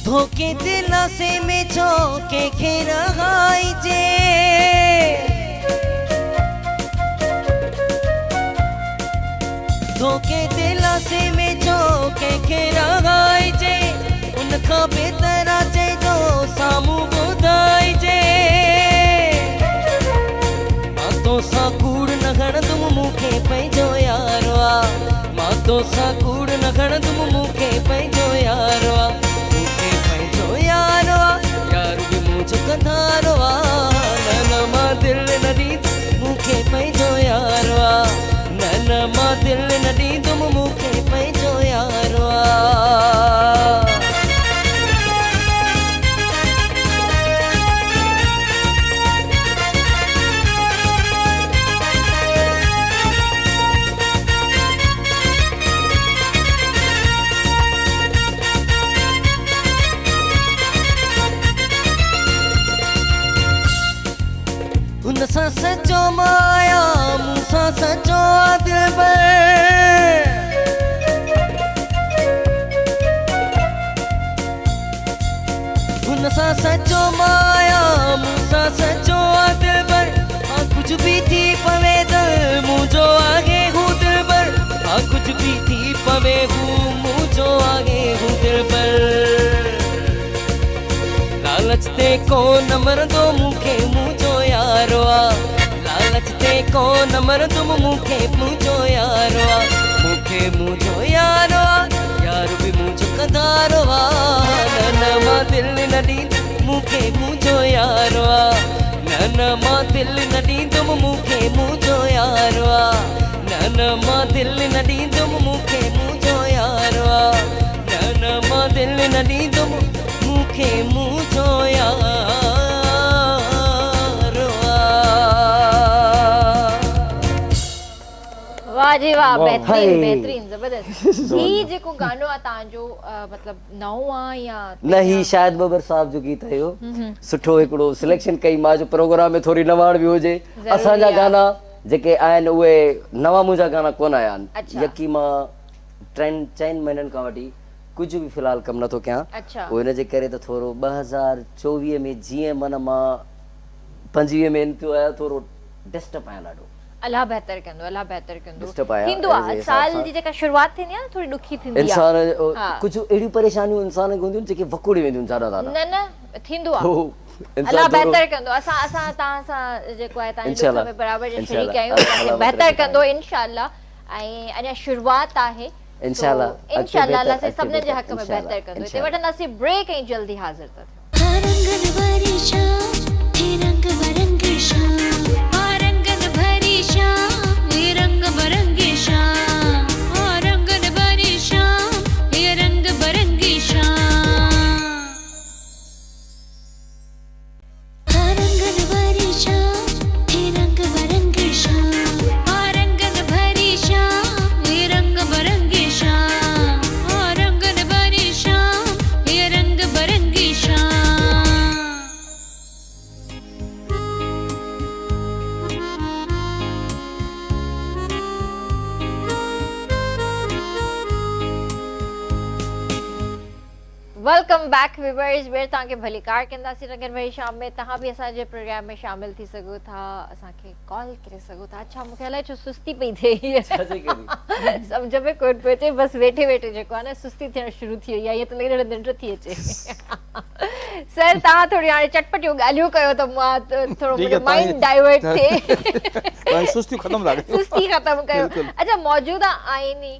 धोखे दिलासे में झोंके खे रहाइजे धोखे दिलासे में झोंके खे रहाइजे उनखां बहितर चइजो साम्हूं ॿुधाइजे मां तोसां कूड़ न हणंदुमि मूंखे पंहिंजो यारो आ मां तोसां कूड़ न हणंदुमि मूंखे पंहिंजो यारो आ यारो यार बि मुंहिंजो कंदारो आ न मां दिल न ॾींदुमि मूंखे पंहिंजो यारो आ न मां दिल न ॾींदुमि मूंखे पंहिंजो यारो आ उनसां सचो माया मूंसां सचो दिलबर उनसां सचो माया मूंसां सचो दिलबर हाँ कुछ भी थी पवे दिल मुंहिंजो आहे हू दिलबर हाँ कुछ भी थी पवे हू मुंहिंजो आहे हू दिलबर लालच ते कोन मरंदो मूंखे मुंहिंजो यारो आ लालच ते कोन मरंदुमि मूंखे मुंहिंजो यारो आ मूंखे मुंहिंजो यारो आ यार बि मुंहिंजो कंदारो आ न मां दिल न ॾींदुमि मूंखे मुंहिंजो यारो आ न मां दिल न ॾींदुमि मूंखे मुंहिंजो यारो आ न मां दिल न ॾींदुमि मूंखे मुंहिंजो यारो आ न मां दिल न ॾींदुमि मूंखे मुंहिंजो यारो वाह जी वाह वाह, बेहतरीन हाय। बेहतरीन जबरदस्त ही जेको गानो आहे तव्हांजो मतलब नओं आहे या न ही शायद बबर साहब जो गीत हुयो सुठो हिकिड़ो सिलेक्शन कई मां जो प्रोग्राम में थोरी नवाण बि हुजे ज़रूरी असांजा आहे। गाना जेके आहिनि उहे नवां मुंहिंजा गाना कोन आया आहिनि अच्छा। यकी मां 3 महीननि खां वठी कुझु बि फ़िलहाल कमु नथो कयां अच्छा उहो हिन जे करे त थोरो 2024 में जीअं मन मां 25 में थियो आहियां थोरो डिस्टर्ब आहियां ॾाढो अल्लाह बेहतर कंदो अल्लाह बेहतर कंदो Disturb आया, थींदो इन आहे जे हिसाब साल सां। जी जेका शुरुआत थींदी आहे न थोरी ॾुखी थींदी आहे इंसान हाँ। कुझु अहिड़ियूं परेशानियूं इंसान खे हूंदियूं आहिनि जेके वकुड़ी वेंदियूं आहिनि ज़्यादा न न थींदो आहे हो, इंसान अल्लाह थोरो- बेहतर कंदो असां तव्हां सां जेको आहे तव्हांजे इंशाल्लाह, दुख में बराबरि जा इंशाल्लाह, शरीक आहियूं अल्लाह तव्हांखे मदद बेहतर करे। कंदो इंशाल्लाह ऐं अञा शुरुआत आहे इंशाल्लाह, So, इंशाल्लाह अॻिते अल्लाह से बेहतर, सभिनी जे अॻिते हक़ में बेहतर, बेहतर कंदो हिते इंशाल्लाह। वठंदासीं ब्रेक ऐं जल्दी हाज़िर था थियूं रंगन भरी शाम हे रंग बरंगी शाम आ रंगन भरी शाम हे रंग बरंगी शाम आ रंगन भरी शाम हे रंग बरंगी शाम आ रंगन भरी शाम हे रंग बरंगी शाम आ रंगन भरी शाम हे रंग बरंगी शाम आ रंगन भरी शाम हे रंग बरंगी शाम वेलकम बैक व्यूअर्स बेर तव्हांखे भली कार कंदासीं रंगन भरी शाम में तव्हां बि असांजे प्रोग्राम में शामिल थी सघो था असांखे कॉल करे सघो था अच्छा मूंखे अलाए छो सुस्ती पई थिए हीअ सम्झ में कोन पियो अचे बसि वेठे वेठे जेको आहे न सुस्ती थियणु शुरू थी वई आहे ईअं त लॻे निंड थी अचे सर तव्हां थोरी हाणे चटपटियूं ॻाल्हियूं कयो त मां थोरो ठीकु आहे, माइंड डाइवर्ट थिए तव्हांजी सुस्तियूं ख़तमु था कयो। सुस्ती ख़तम कयो। बिल्कुलु। अच्छा, मौजूदा आइनी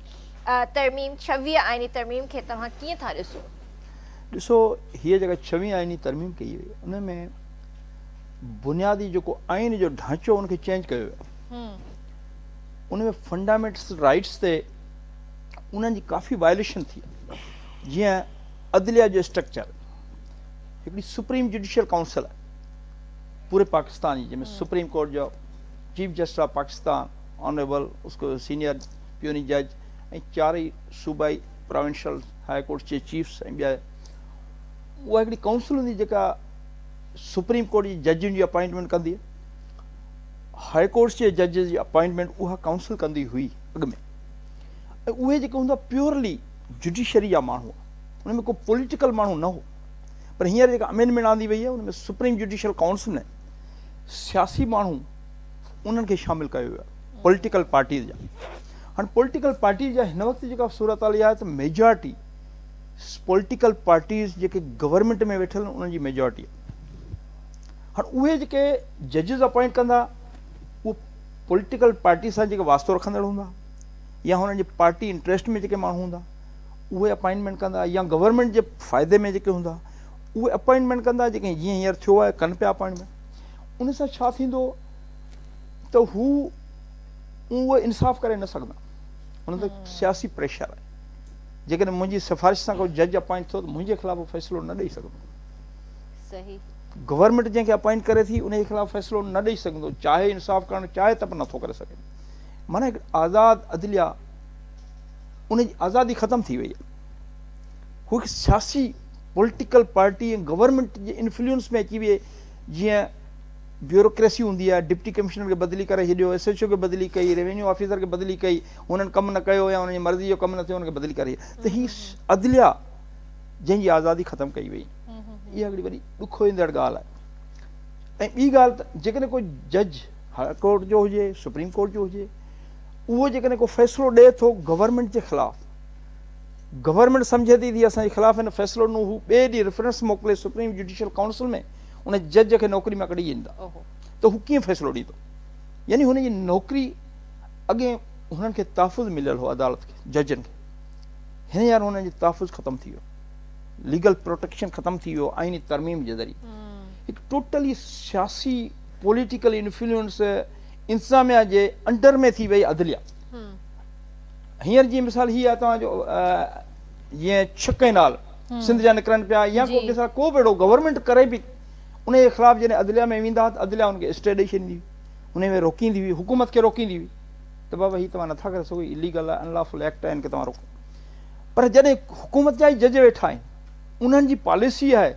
तरमीम 26 आइनी तरमीम खे तव्हां कीअं था ॾिसो? ॾिसो, हीअ जेका 26 आइनी तरमीम कई वई उन में बुनियादी जेको आइन जो ढांचो उनखे चेंज कयो वियो। उन में फंडामेंटल राइट्स ते उन्हनि जी काफ़ी वायलेशन थी। जीअं अदलिया जो स्ट्रक्चर, हिकिड़ी सुप्रीम जुडिशियल काउंसिल आहे पूरे पाकिस्तान जी, जंहिंमें सुप्रीम कोर्ट जो chief justice of Pakistan honourable उसको सीनियर प्यूनी जज ऐं 4 सूबाई प्रोविंशियल हाई कोर्ट जे चीफ्स ऐं ॿिया, उहा हिकिड़ी काउंसिल हूंदी जेका सुप्रीम कोर्ट जी जजियुनि जी अपॉइंटमेंट कंदी आहे। हाई कोर्ट्स जे जज जी अपॉइंटमेंट उहा काउंसिल कंदी हुई अॻु में। ऐं उहे जेके हूंदा प्योरली जुडिशरी जा माण्हू, उन में को पॉलिटिकल माण्हू न हो। पर हींअर जेका अमेंडमेंट आंदी वई आहे उन में सुप्रीम जुडिशियल काउंसिल में सियासी माण्हू उन्हनि खे शामिलु कयो वियो आहे, पॉलिटिकल पार्टीज़ जा। हाणे पॉलिटिकल पार्टीज़ जा हिन वक़्तु जेका सूरत हाल आहे त मेजॉरिटी पॉलिटिकल पार्टीज़ जेके गवर्नमेंट में वेठल आहिनि उन्हनि जी मेजॉरिटी आहे। हाणे उहे जेके जजिस अपॉइंट कंदा उहे पॉलिटिकल पार्टी सां जेके वास्तो रखंदड़ हूंदा या हुननि जे पार्टी इंट्रस्ट में जेके माण्हू हूंदा उहे अपॉइंटमेंट कंदा, या गवर्नमेंट जे फ़ाइदे में जेके हूंदा उहे अपॉइंटमेंट कंदा, जेके जीअं हींअर थियो आहे कनि पिया अपॉइंटमेंट। उन सां छा थींदो त हू उहो इंसाफ़ करे न सघंदा। उन ते सियासी प्रेशर आहे। जेकॾहिं मुंहिंजी सिफ़ारिश सां को जज अपॉइंट थियो त मुंहिंजे ख़िलाफ़ु फ़ैसिलो न ॾेई सघंदो। सही। गवर्नमेंट जंहिंखे अपॉइंट करे थी उनजे ख़िलाफ़ु फ़ैसिलो न ॾेई सघंदो, चाहे इंसाफ़ करणु चाहे त बि नथो करे सघे। माना हिकु आज़ादु अदलिया, उनजी आज़ादी ख़तमु थी वई आहे। हू हिकु सियासी पॉलिटिकल पार्टी ऐं गवर्नमेंट जे इन्फ्लुएंस में अची वई। जीअं ब्यूरोक्रेसी हूंदी आहे, डिप्टी कमिश्नर खे बदिली करे छॾियो, SHO खे बदिली कई, रेवेन्यू ऑफिसर खे बदिली कई, हुननि कमु न कयो या हुनजी मर्ज़ी जो कमु न थियो हुनखे बदिली करे, त हीअ अदलिया जंहिंजी आज़ादी ख़तमु कई वई, इहा हिकिड़ी वॾी ॾुखो ईंदड़ ॻाल्हि आहे। ऐं ॿी ॻाल्हि त जेकॾहिं कोई जज हाई कोर्ट जो हुजे, सुप्रीम कोर्ट जो हुजे, उहो जेकॾहिं को फ़ैसिलो ॾिए थो गवर्नमेंट जे ख़िलाफ़ु, गवर्नमेंट सम्झे थी असांजे ख़िलाफ़ु हिन फ़ैसिलो ॾिनो, हू ॿिए ॾींहुं रेफरेंस मोकिले सुप्रीम जुडिशियल काउंसिल में, उन जज खे नौकिरी मां कढी ॾींदा, त हू कीअं फ़ैसिलो ॾींदो? यानी हुनजी नौकिरी, अॻे हुननि खे तहफ़ुज़ मिलियल हो अदालत खे, जजनि खे, हींअर हुननि जी तहफ़ुज़ ख़तमु थी वियो, लीगल प्रोटेक्शन ख़तमु थी वियो आइनी तरमीम जे ज़रिए। हिकु टोटली सियासी पॉलिटिकल इन्फ्लुएंस इंतज़ामिया जे अंडर में थी वई अदलिया। हींअर जी मिसाल हीअ आहे तव्हांजो जीअं 6 कैनाल सिंध जा निकिरनि पिया, या को ॾिसां को बि अहिड़ो गवर्नमेंट करे बि उनजे ख़िलाफ़ु जॾहिं अदलिया में वेंदा त अदलिया हुनखे स्टे ॾेई छॾींदी हुई, उन में रोकींदी हुई, हुकूमत खे रोकींदी हुई त बाबा हीअ तव्हां नथा करे सघो, इलीगल आहे, अनलॉफुल एक्ट आहे, हिनखे तव्हां रोको। पर जॾहिं हुकूमत जा ई जज वेठा आहिनि, उन्हनि जी पॉलिसी आहे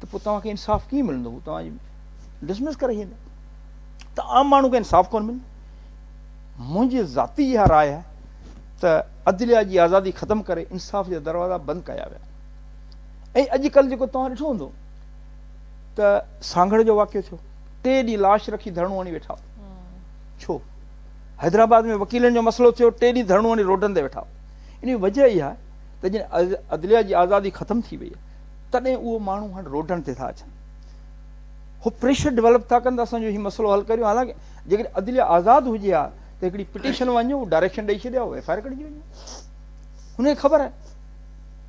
त पोइ तव्हांखे इंसाफ़ कीअं मिलंदो? हू तव्हांजी डिसमिस करे छॾींदा, त आम माण्हू खे इंसाफ़ कोन मिलंदो। मुंहिंजी ज़ाती इहा राय आहे त अदलिया जी आज़ादी ख़तमु करे इंसाफ़ जा दरवाज़ा बंदि कया विया। ऐं अॼुकल्ह जेको तव्हां ॾिठो हूंदो त सांगड़ जो वाक़ियो थियो, 3 ॾींहं लाश रखी धरणो हणी वेठा। छो? हैदराबाद में वकीलनि जो मसइलो थियो, 3 ॾींहं धरणो हणी रोडनि ते वेठा। इन जी वजह इहा आहे त जॾहिं अदलिया जी आज़ादी ख़तमु थी वई आहे तॾहिं उहो माण्हू हाणे रोडनि ते था अचनि, हू प्रेशर डेवलप था कनि त असांजो हीउ मसइलो हल करियो। हालांकि जेकॾहिं अदलिया आज़ादु हुजे हा त हिकिड़ी पिटीशन वञो, डायरेक्शन ॾेई छॾिया, FIR कढिजी वञे। हुनखे ख़बर आहे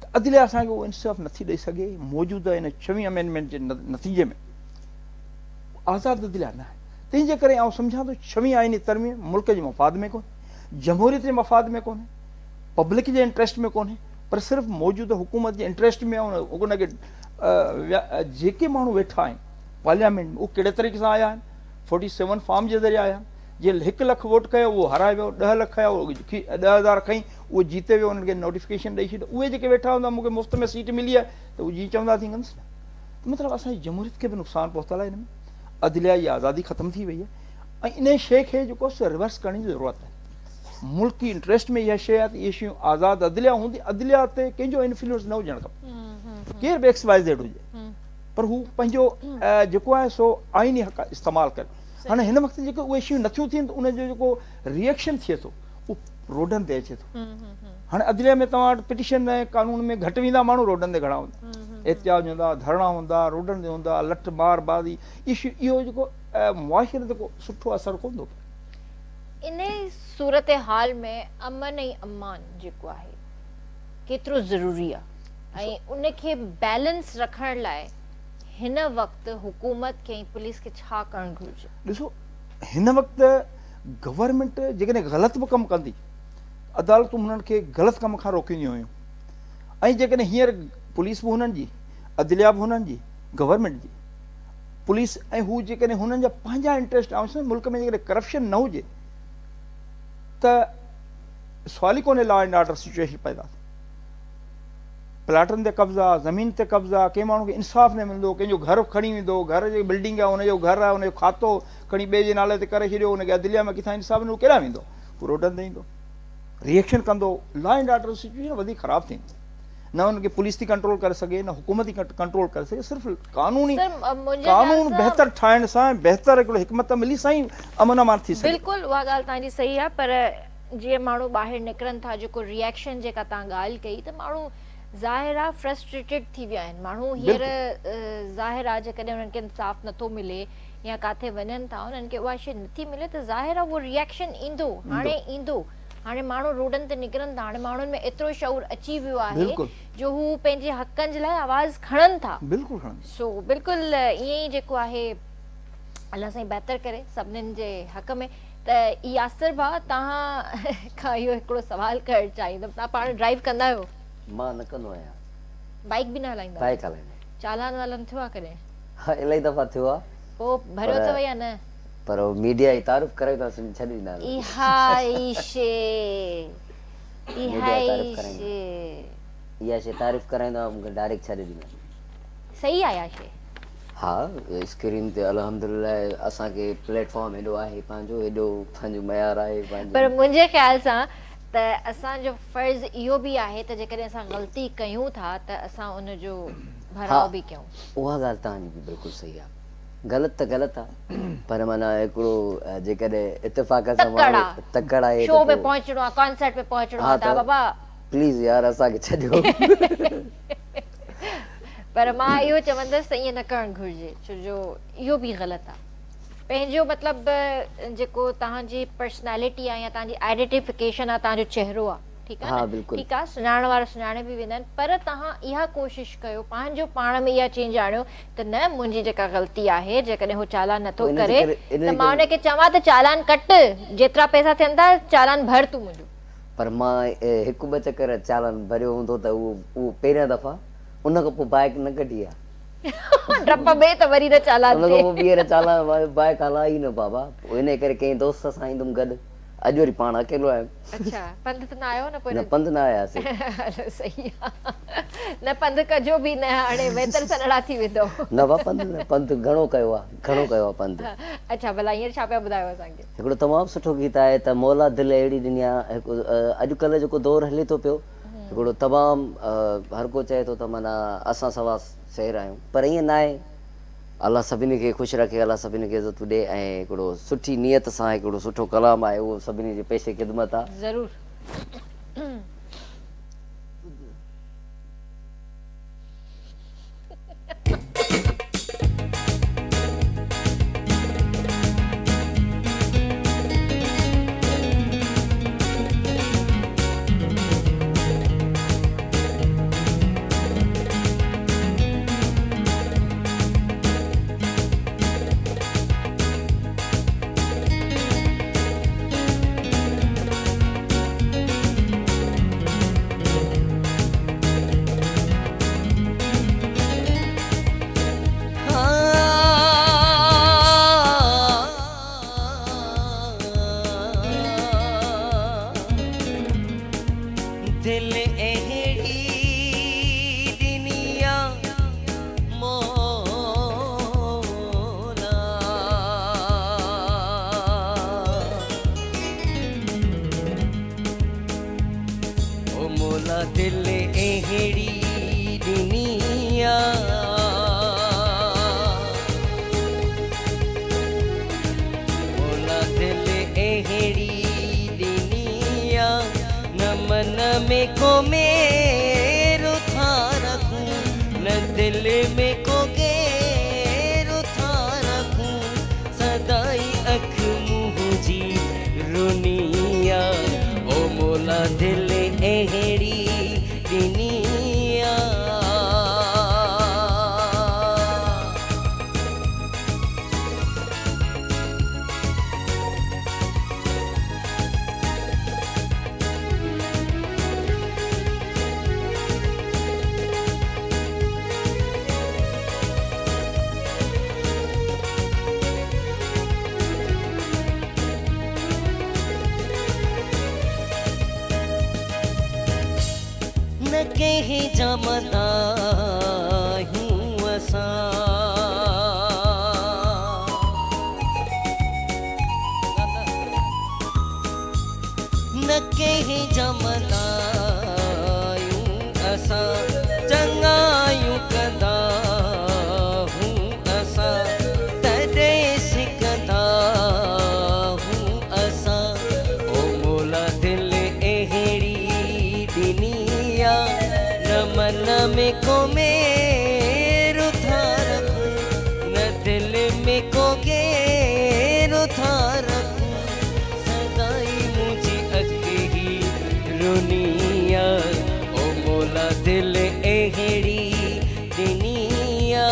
त अदलिया असांखे उहो इंसाफ़ नथी ॾेई सघे। मौजूदा इन 26 अमेंडमेंट जे नतीजे में आज़ादु अदलिया न आहे। तंहिंजे करे आउं सम्झां थो 26 आइनी तरमीम मुल्क जे मफ़ाद में कोन्हे, जमहूरियत जे मफ़ाद में कोन्हे, पब्लिक जे इंट्रस्ट में कोन्हे, पर सिर्फ़ु मौजूदा हुकूमत जे इंट्रस्ट में आहे। उनखे जेके माण्हू वेठा आहिनि पार्लियामेंट में, उहे कहिड़े तरीक़े सां आया आहिनि? 47 फॉर्म जे ज़रिए आया आहिनि। जीअं 1 लख वोट कयो उहो हाराए वियो, 10 लख खया उहो 10,000 खईं उहो जीते वियो, उन्हनि खे नोटिफिकेशन ॾेई छॾियो। उहे जेके वेठा हूंदा मूंखे मुफ़्त में सीट मिली आहे त उहे जीअं चवंदा थींदसि न। मतिलबु असांजी जमहूरियत खे बि नुक़सानु पहुतल आहे। हिन में अदलिया जी आज़ादी ख़तमु थी वई आहे ऐं इन शइ खे जेको आहे रिवर्स करण जी ज़रूरत आहे। मुल्की इंट्रस्ट में इहा शइ आहे त इहे शयूं आज़ादु अदलिया हूंदी, अदलिया ते कंहिंजो इन्फ्लुएंस न हुजणु खपे, केर बि XYZ हुजे, पर हू पंहिंजो जेको आहे सो आइनी हक़ इस्तेमालु करे। हाणे हिन वक़्तु जेके उहे शयूं नथियूं थियनि त उनजो जेको रिएक्शन थिए थो उहो रोडनि ते अचे थो। हाणे अदलिया में तव्हां वटि पिटीशन ऐं कानून में घटि वेंदा माण्हू, रोडनि ते घणा हूंदा। एहतिजाज हूंदा, धरणा हूंदा, रोडनि ते हूंदा, लठ मार बादी, इहो जेको मुआशिरे ते को सुठो असरु कोन थो पए। इन सूरत हाल में अमन ऐं अमान जेको आहे केतिरो ज़रूरी आहे ऐं उनखे बैलेंस रखण लाइ हिन वक़्तु हुकूमत खे ऐं पुलिस खे छा करणु घुरिजे? ॾिसो, हिन वक़्तु गवर्नमेंट जेकॾहिं ग़लति बि कमु कंदी, अदालतूं हुननि खे ग़लति कम खां रोकींदियूं हुयूं, ऐं जेकॾहिं हींअर पुलिस बि हुननि जी, अदलिया बि हुननि जी, गवर्नमेंट जी पुलिस, ऐं हू जेकॾहिं हुननि जा पंहिंजा इंट्रस्ट आहिनि मुल्क में, जेकॾहिं करप्शन न हुजे त सवाल ई कोन्हे लॉ एंड ऑर्डर सिचुएशन पैदा थिए। प्लाटनि ते कब्ज़ा, ज़मीन ते कब्ज़ा, कंहिं माण्हू खे इंसाफ़ न मिलंदो, कंहिंजो घर खणी वेंदो, घर जी बिल्डिंग आहे हुनजो घर आहे, हुनजो खातो खणी ॿिए जे नाले ते करे छॾियो, हुनखे अदलिया में किथां इंसाफ़ न केॾां वेंदो, हू रोडनि ते ईंदो, रिएक्शन कंदो, लॉ एंड ऑर्डर सिचुएशन वधीक ख़राबु थींदी। न हुनखे पुलिस थी कंट्रोल करे सघे, न हुकूमत थी कंट्रोल करे सघे, सिर्फ़ु कानून बहितर ठाहिण सां, बहितर हिकिड़ो हिकमत मिली साईं अमन अमान थी सघे। बिल्कुलु उहा ॻाल्हि तव्हांजी सही आहे, पर जीअं माण्हू ॿाहिरि निकिरनि था, जेको रिएक्शन जेका तव्हां ॻाल्हि कई, त माण्हू ज़ाहिर आहे फ्रस्ट्रेटेड थी विया आहिनि। माण्हू हींअर ज़ाहिर आहे जेकॾहिं उन्हनि खे इंसाफ़ नथो मिले या किथे वञनि था, उन्हनि खे उहा शइ नथी मिले, त ज़ाहिर आहे उहो रिएक्शन ईंदो, हाणे ईंदो। हाणे माण्हू रोडनि ते निकिरनि था, हाणे माण्हुनि में एतिरो शऊर अची वियो आहे जो हू पंहिंजे हक़नि जे लाइ आवाज़ खणनि था। सो बिल्कुलु ईअं ई जेको आहे अलाह साईं बहितर करे सभिनीनि जे हक़ में। त यासिर भाउ, तव्हां खां इहो हिकिड़ो सुवाल करणु चाहींदमि, तव्हां पाण ड्राइव कंदा आहियो? मां न कंदो आहियां। बाइक बि न हलाईंदा? बाइक हलाईंदा। चालान वालान थियो आहे कॾहिं? हा, इलाही दफ़ा थियो आहे। पोइ भरियो अथव या न? पर मीडिया जी तारीफ़ करे था छॾी ॾींदा। इहा शइ तारीफ़ कराईंदा, मूंखे डायरेक्ट छॾे ॾींदा। सही आहे इहा शइ? हा, स्क्रीन ते अल्हम्दुलिल्लाह असांखे प्लेटफॉर्म हेॾो आहे पंहिंजो, हेॾो पंहिंजो मयार आहे पंहिंजो। पर मुंहिंजे ख़्याल सां त असांजो फर्ज़ इहो बि आहे त जेकॾहिं असां ग़लती कयूं था त असां उनजो भराव बि कयूं। उहा ॻाल्हि तव्हांजी बि बिल्कुलु सही आहे। ग़लति त ग़लति आहे, पर माना हिकिड़ो जेकॾहिं इत्तेफ़ाक़ सां तकड़ आहे, शो में पहुचणो आहे, कॉन्सर्ट में पहुचणो आहे, त बाबा प्लीज़ यार असांखे छॾियो। पर मां इहो चवंदसि त ईअं न करणु घुरिजे, छो जो इहो बि ग़लति आहे। पंहिंजो मतिलबु जेको तव्हांजी पर्सनैलिटी आहे या तव्हांजी आइडेंटिफिकेशन आहे, तव्हांजो चहिरो आहे, ठीकु आहे, ठीकु आहे, सुञाणण वारा सुञाणे बि वेंदा आहिनि, पर तव्हां इहा कोशिशि कयो, पंहिंजो पाण में इहा चेंज आणियो त न मुंहिंजी जेका ग़लती आहे, जेकॾहिं हू चालान नथो करे त मां हुनखे चवां त चालान कट, जेतिरा पैसा थियनि था चालान भर तूं मुंहिंजो। पर मां हिकु ॿ चकर चालान भरियो हूंदो त उहो पहिरियां दफ़ा, उन खां पोइ बाइक न कढी आहे। डप में त वरी न चालान उन खां पोइ ॿीहर चालान बाइक हलाई न बाबा। इन करे कंहिं दोस्त सां ईंदुमि गॾु, अॼु वरी पाण अकेलो आहियां। अच्छा, पंध त न आयो न? न, पंध न आयासीं। सही आहे, न पंध कजो बि न, हाणे बहितर सनड़ा थी वेंदो। न बा पंध न, पंध घणो कयो आहे, घणो कयो आहे पंध। अच्छा, भला हींअर छा पिया ॿुधायो असांखे? हिकिड़ो तमामु सुठो गीत आहे त मौला दिलि अहिड़ी ॾिनी आहे। अॼुकल्ह जेको दौरु हले थो पियो, हिकिड़ो तमामु हर को चए थो त माना असां सवा शहर आहियूं, पर ईअं न आहे। अलाह सभिनी खे ख़ुशि रखे, अलाह सभिनी खे इज़त ॾे, ऐं हिकिड़ो सुठी नियत सां हिकिड़ो सुठो कलाम आहे, उहो सभिनी जे पेशे ख़िदमत आहे। ज़रूरु। अहिड़ी दुनिया न कहीं जमदा हूँ असा न कहीं जमदा हूँ असा चंगायूं कंदा हूँ असा तॾे सिकंदा हूँ असा ओ मोला दिल अहिड़ी दुनिया न मन में को मेरो था रखूं न दिल में को गेरो था रखूं सदाई मुझे अकेली रुनिया ओ मोला दिल अहिड़ी दुनिया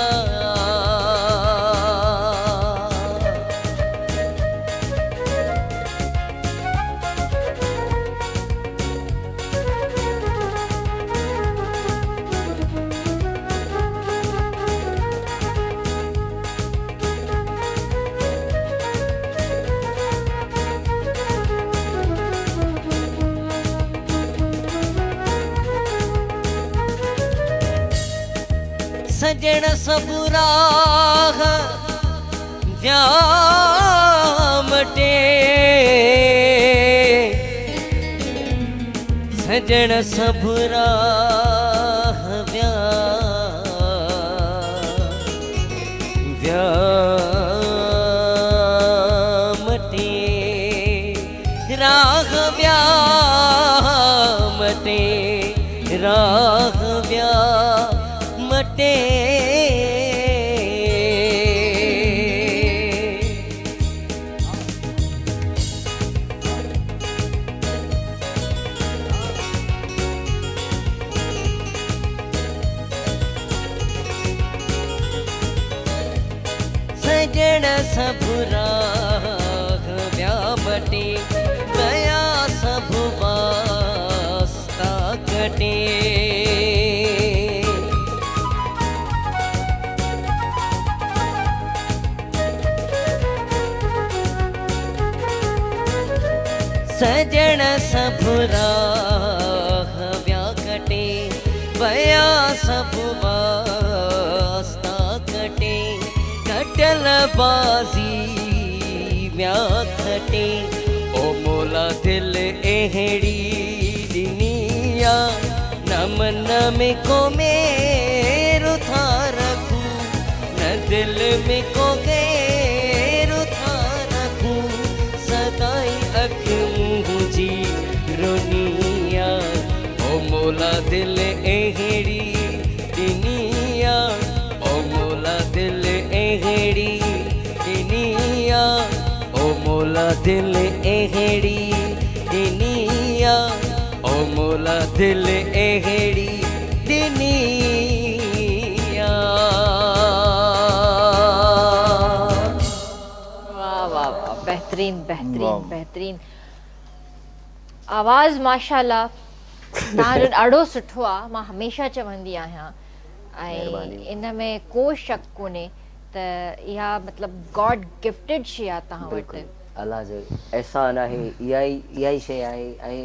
सजण सब राह व्यामटे सजण सब राह व्यामटे राह व्यामटे राह व्यामटे सजण सब राह व्यामटे गया सब वास्ता कटे सजण सब राह व्या कटे वया सब वास्ता कटे कटल बाजी व्या खटे ओ मोला दिल अहिड़ी दुनिया न मन में को मेरो था रखूं न दिल में को गैरो था रखूं सदाई अख मुझी रुनिया ओ मोला दिल अहिड़ी दुनिया ओ मोला दिल अहिड़ी दुनिया ओ मोला दिल अहिड़ी दुनिया ओ मोला दिल अहिड़ी दुनिया वाह वाह वाह बेहतरीन बेहतरीन वाह। बेहतरीन आवाज़ माशाल्लाह तव्हांजो ॾाढो सुठो आहे मां हमेशह चवंदी आहियां महिरबानी। ऐं इन में को शक कोन्हे त इहा मतिलबु गॉड गिफ्टेड शइ आहे तव्हां वटि बिल्कुलु अल्लाह जो एहसान आहे इहा ई शइ आहे ऐं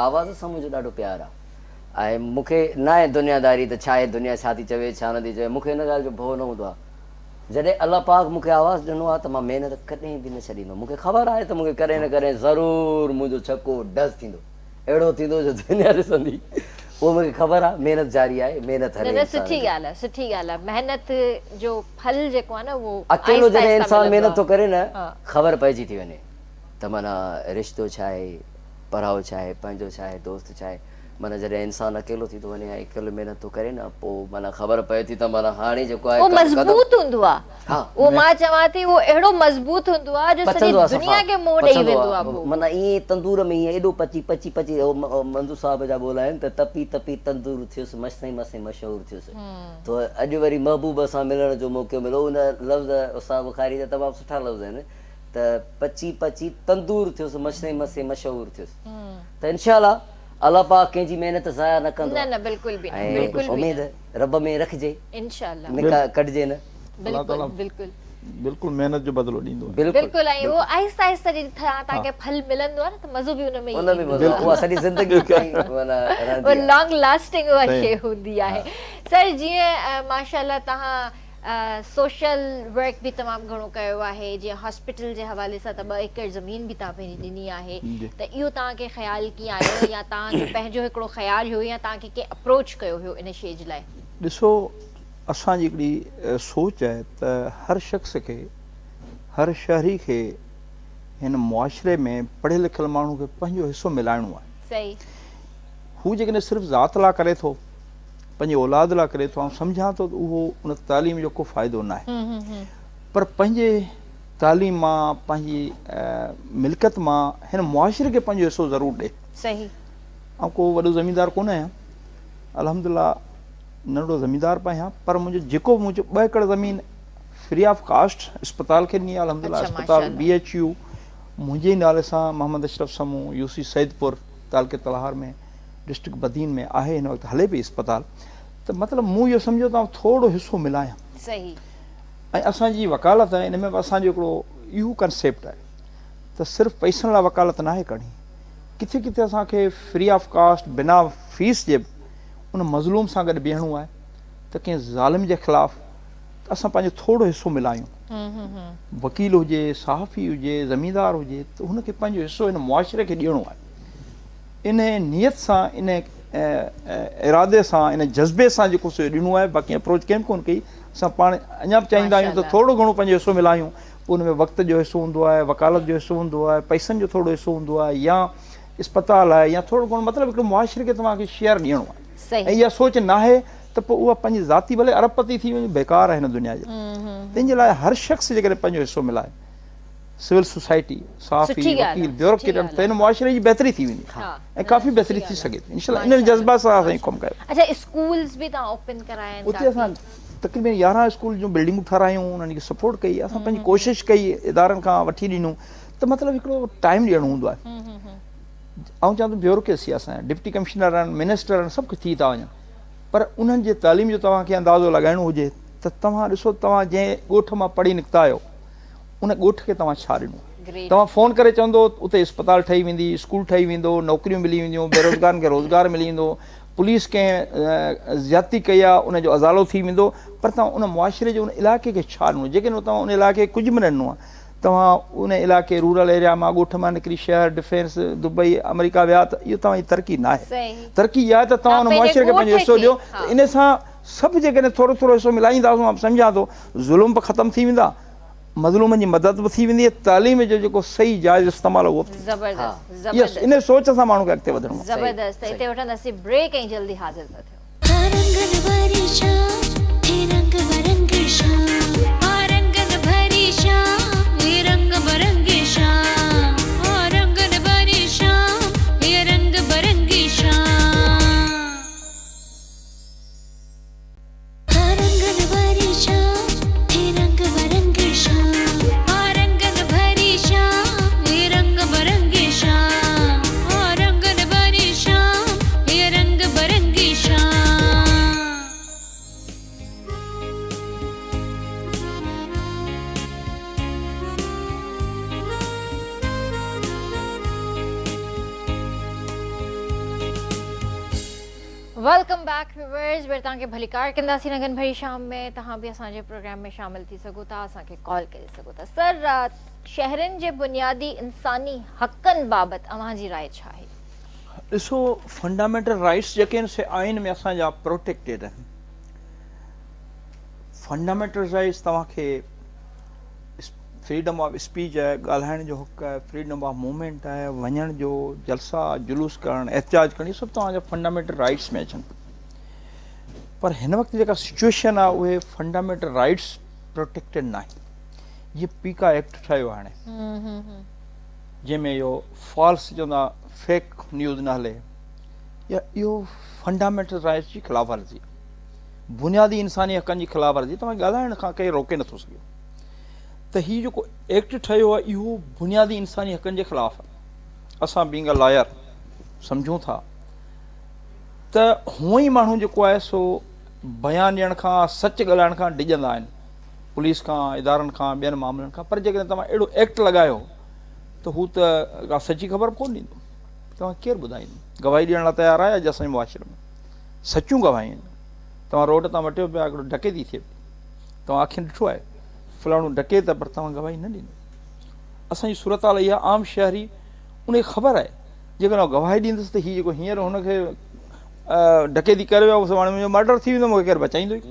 आवाज़ सां मुंहिंजो ॾाढो प्यारु आहे ऐं मूंखे न आहे दुनियादारी त छा आहे दुनिया छा थी चवे छा नथी चवे मूंखे हिन ॻाल्हि जो भउ न हूंदो आहे जॾहिं अलाह पाक मूंखे आवाज़ु ॾिनो आहे त मां महिनत कॾहिं बि न छॾींदो मूंखे ख़बर आहे त मूंखे कॾहिं न कॾहिं ज़रूरु मुंहिंजो छको डस थींदो अहिड़ो थींदो जो दुनिया ॾिसंदी उहो मूंखे ख़बर आहे महिनत जारी आहे महिनत हर न इंसान सुठी जी। ॻाल्हि आहे सुठी ॻाल्हि आहे महिनत जो फल जेको आहे न उहो अकेलो आहिस्ता जॾहिं आहिस्ता इंसान मिलंदो महिनत थो आहे। करे न हा। ख़बर पइजी थी वञे त माना रिश्तो छा आहे पढ़ाओ छा आहे पंहिंजो छा आहे दोस्त छा आहे माना जॾहिं इंसानु अकेलो थी थो वञे ऐं अकेलो महिनत थो करे न पोइ माना ख़बर पए थी त माना हाणे जेको आहे वो मजबूत हूंदो आहे हा वो मां चवां थी वो अहिड़ो मजबूत हूंदो आहे जो सॼी पचंदो आहे दुनिया खे मोह ॾेई वेंदो आहे पोइ माना ईअं तंदूर में ईअं एॾो पची पची पची मंजू साहब जा ॿोल आहिनि त तपी तपी तंदूर थियुसि मसे मसे मशहूरु थियुसि तो अॼु वरी महबूब सां मिलण जो मौक़ो मिलो उन लफ़्ज़ उस्ताद बुखारी जा तमामु सुठा लफ़्ज़ आहिनि त पची पची तंदूर थियुसि मसे मसे मशहूरु थियुसि त इनशाला अल्लाह पाक कंहिंजी महिनत ज़ाया न कंदो न बिल्कुल भी ऐं बिल्कुल भी उमेद रब में रखिजे इंशाल्लाह कटिजे न बिल्कुल बिल्कुल बिल्कुल मेहनत जो बदलो ॾींदो आहे। बिल्कुलु बिल्कुल ऐं वो आहिस्ता आहिस्ता तव्हांखे फल मिलंदो आहे न त मज़ो बि उन में उन में मज़ो आहे। उहा सॼी ज़िंदगी ताईं माना रहंदी वो आहे। लॉन्ग लास्टिंग उहा शइ हूंदी आहे। सर जीअं माशाल्लाह तव्हां सोशल वर्क बि तमामु घणो कयो आहे जीअं हॉस्पिटल जे हवाले सां त 2 एकड़ ज़मीन बि तव्हां पंहिंजी ॾिनी आहे त इहो तव्हांखे ख़्यालु कीअं आयो या तव्हांजो पंहिंजो हिकिड़ो ख़्यालु हुयो या तव्हांखे कंहिं अप्रोच कयो हुयो इन शइ जे लाइ? ॾिसो असांजी हिकिड़ी सोच आहे त हर शख़्स खे हर शहरी खे हिन मुआशरे में पढ़ियल लिखियल माण्हू खे पंहिंजो हिसो मिलाइणो आहे। सही हू जेकॾहिं सिर्फ़ु ज़ात लाइ करे थो पंहिंजे औलाद लाइ करे थो ऐं सम्झां थो त उहो उन तालीम जो को फ़ाइदो न आहे पर पंहिंजे तालीम मां पंहिंजी मिल्कियत मां हिन मुआशरे खे पंहिंजो हिसो ज़रूरु ॾिए। सही ऐं को वॾो ज़मींदार कोन आहियां अल्हम्दुलिल्लाह नंढो ज़मींदार बि आहियां पर मुंहिंजो जेको मुंहिंजो 2 एकड़ ज़मीन फ्री ऑफ कास्ट अस्पताल खे ॾिनी आहे अल्हम्दुलिल्लाह। अच्छा, अस्पताल माशाअल्लाह। BHU मुंहिंजे नाले सां मोहम्मद अशरफ समूह UC सैदपुर तालके तलहार में डिस्ट्रिक्ट बदीन में आहे हिन वक़्तु हले पई अस्पताल त मतिलबु मूं इहो सम्झो त थोरो हिसो मिलायां। सही ऐं असांजी वकालत आहे इन में बि असांजो हिकिड़ो इहो कंसेप्ट आहे त सिर्फ़ु पैसनि लाइ वकालत नाहे करणी किथे किथे असांखे फ्री ऑफ कास्ट बिना फीस जे उन मज़लूम सां गॾु बीहणो आहे त कंहिं ज़ालिम जे ख़िलाफ़ु असां पंहिंजो थोरो हिसो मिलायूं। वकील हुजे सहाफ़ी हुजे ज़मींदार हुजे त हुनखे पंहिंजो हिसो हिन मुआशरे खे ॾियणो आहे। इन नियत सां इन इरादे सां इन जज़्बे सां जेको सो ॾिनो आहे बाक़ी अप्रोच कंहिं कोन कई असां पाण अञा बि चाहींदा आहियूं त थोरो घणो पंहिंजो हिसो मिलायूं। उन में वक़्त जो हिसो हूंदो आहे वकालत जो हिसो हूंदो आहे पैसनि जो थोरो हिसो हूंदो आहे या इस्पताल आहे या थोरो घणो मतिलबु हिकिड़ो मुआशरे खे तव्हांखे शेयर ॾियणो आहे। सही ऐं इहा सोच न आहे त पोइ उहा पंहिंजी ज़ाती भले अरबपति थी वञे बेकार आहे हिन दुनिया जे तंहिंजे लाइ हर शख़्स जेकॾहिं पंहिंजो हिसो मिलाए सिविल सोसाइटी सहाफ़ी सुठी ॻाल्हि वकील आहे, ब्यूरोक्रेट सुठी त हिन मुआशरे जी बहितरी थी वेंदी ऐं काफ़ी बहितरी थी सघे थी इंशाल्लाह इन जज़्बा सां असां कमु कयो। अच्छा स्कूल्स बि तव्हां ओपन कराया आहिनि उते असां तक़रीबन 11 स्कूल जूं बिल्डिंगूं ठारायूं उन्हनि खे सपोर्ट कई असां पंहिंजी कोशिशि कई इदारनि खां वठी ॾिनूं त मतिलबु हिकिड़ो टाइम ॾियणो हूंदो आहे। ऐं चवां थो ब्यूरोक्रेसी असांजा डिप्टी कमिश्नर आहिनि मिनिस्टर आहिनि सभु थी था वञनि पर उन्हनि जे तालीम जो तव्हांखे अंदाज़ो लॻाइणो हुजे त तव्हां ॾिसो तव्हां जंहिं ॻोठ मां पढ़ी निकिता आहियो उन ॻोठ खे तव्हां छा ॾिनो। तव्हां फ़ोन करे चवंदो उते इस्पताल ठही वेंदी स्कूल ठही वेंदो नौकरियूं मिली वेंदियूं बेरोज़गारनि खे रोज़गार मिली वेंदो पुलिस कंहिं ज़्यादती कई आहे उनजो अज़ालो थी वेंदो पर तव्हां उन मुआशरे जे उन इलाइक़े खे छा ॾिनो जेकॾहिं तव्हां उन इलाइक़े खे कुझु बि न ॾिनो आहे तव्हां उन इलाइक़े रूरल एरिया मां ॻोठ मां निकिरी शहर डिफेंस दुबई अमेरिका विया त इहो तव्हांजी तरक़ी न आहे। तरक़ी इहा आहे त तव्हां उन मुआशरे खे पंहिंजो हिसो ॾियो त इन सां सभु जेकॾहिं थोरो थोरो हिसो मिलाईंदासीं मां सम्झां थो ज़ुल्म बि ख़तमु थी वेंदा मज़लूमनि जी मदद बि थी वेंदी तालीम जो जेको सही जाइज़ इस्तेमालु उहो ज़बरदस्त इन सोच सां माण्हू खे अॻिते वधणो आहे। ज़बरदस्त हिते वठंदासीं ब्रेक ऐं जल्दी हाज़िर था थियूं। आरंगन भरी शाम हे रंग बरंगी शाम आरंगन भरी शाम हे रंग बरंगी शाम आरंगन भरी शाम हे रंग बरंगी शाम आरंगन भरी शाम हे रंग बरंगी शाम आरंगन भरी शाम हे रंग बरंगी शाम आरंगन भरी शाम हे रंग बरंगी शाम वेलकम बैक व्यूअर्स वर तव्हांखे भलीकार कंदासीं रंगन भरी शाम में तव्हां बि असांजे प्रोग्राम में शामिल थी सघो था असांखे कॉल करे सघो था। सर शहरनि जे बुनियादी इंसानी हक़नि बाबति अव्हांजी राय छा आहे? ॾिसो फंडामेंटल राइट्स जेके आहिनि से आइन में असांजा प्रोटेक्टेड आहिनि। फंडामेंटल राइट्स तव्हांखे फ्रीडम ऑफ स्पीच आहे, ॻाल्हाइण जो हक़ आहे, फ्रीडम ऑफ मूवमेंट आहे, वञण जो, जलसा जुलूस करणु, एहतिजाज करणु, इहे सभु तव्हांजा फंडामेंटल राइट्स में अचनि। पर हिन वक़्तु जेका सिचुएशन आहे उहे फंडामेंटल राइट्स प्रोटेक्टेड न आहे। जीअं पीका एक्ट ठहियो हाणे, जंहिंमें इहो फॉल्स चवंदा फेक न्यूज़ न हले, या इहो फंडामेंटल राइट्स जी ख़िलाफ़ वर्ज़ी, बुनियादी इंसानी हक़नि जी ख़िलाफ़ वर्ज़ी, तव्हां ॻाल्हाइण खां केरु रोके नथो सघे। त हीउ जेको एक्ट ठहियो आहे इहो बुनियादी इंसानी हक़नि जे ख़िलाफ़ आहे। असां बींग अ लॉयर सम्झूं था त हूअं ई माण्हू जेको आहे सो बयानु ॾियण खां, सच ॻाल्हाइण खां डिॼंदा आहिनि, पुलिस खां, इदारनि खां, ॿियनि मामलनि खां। पर जेकॾहिं तव्हां अहिड़ो एक्ट लॻायो त हू त का सची ख़बर कोन ॾींदो, तव्हां केरु ॿुधाईंदो? गवाही ॾियण लाइ तयारु आहे अॼु असांजे मुआशिरे में? सचियूं गवाहियूं आहिनि। तव्हां रोड तां मटियो पिया, हिकिड़ो डकैती थिए, तव्हां अखियुनि ॾिठो आहे फलाणो डके त, पर तव्हां गवाही न ॾींदो। असांजी सूरत हाल इहा आम शहरी, उनखे ख़बर आहे जेकॾहिं गवाही ॾींदुसि त हीउ जेको हींअर हुनखे डकैती करे वियो आहे हाणे मुंहिंजो मर्डर थी वेंदो, मूंखे केरु बचाईंदो ई।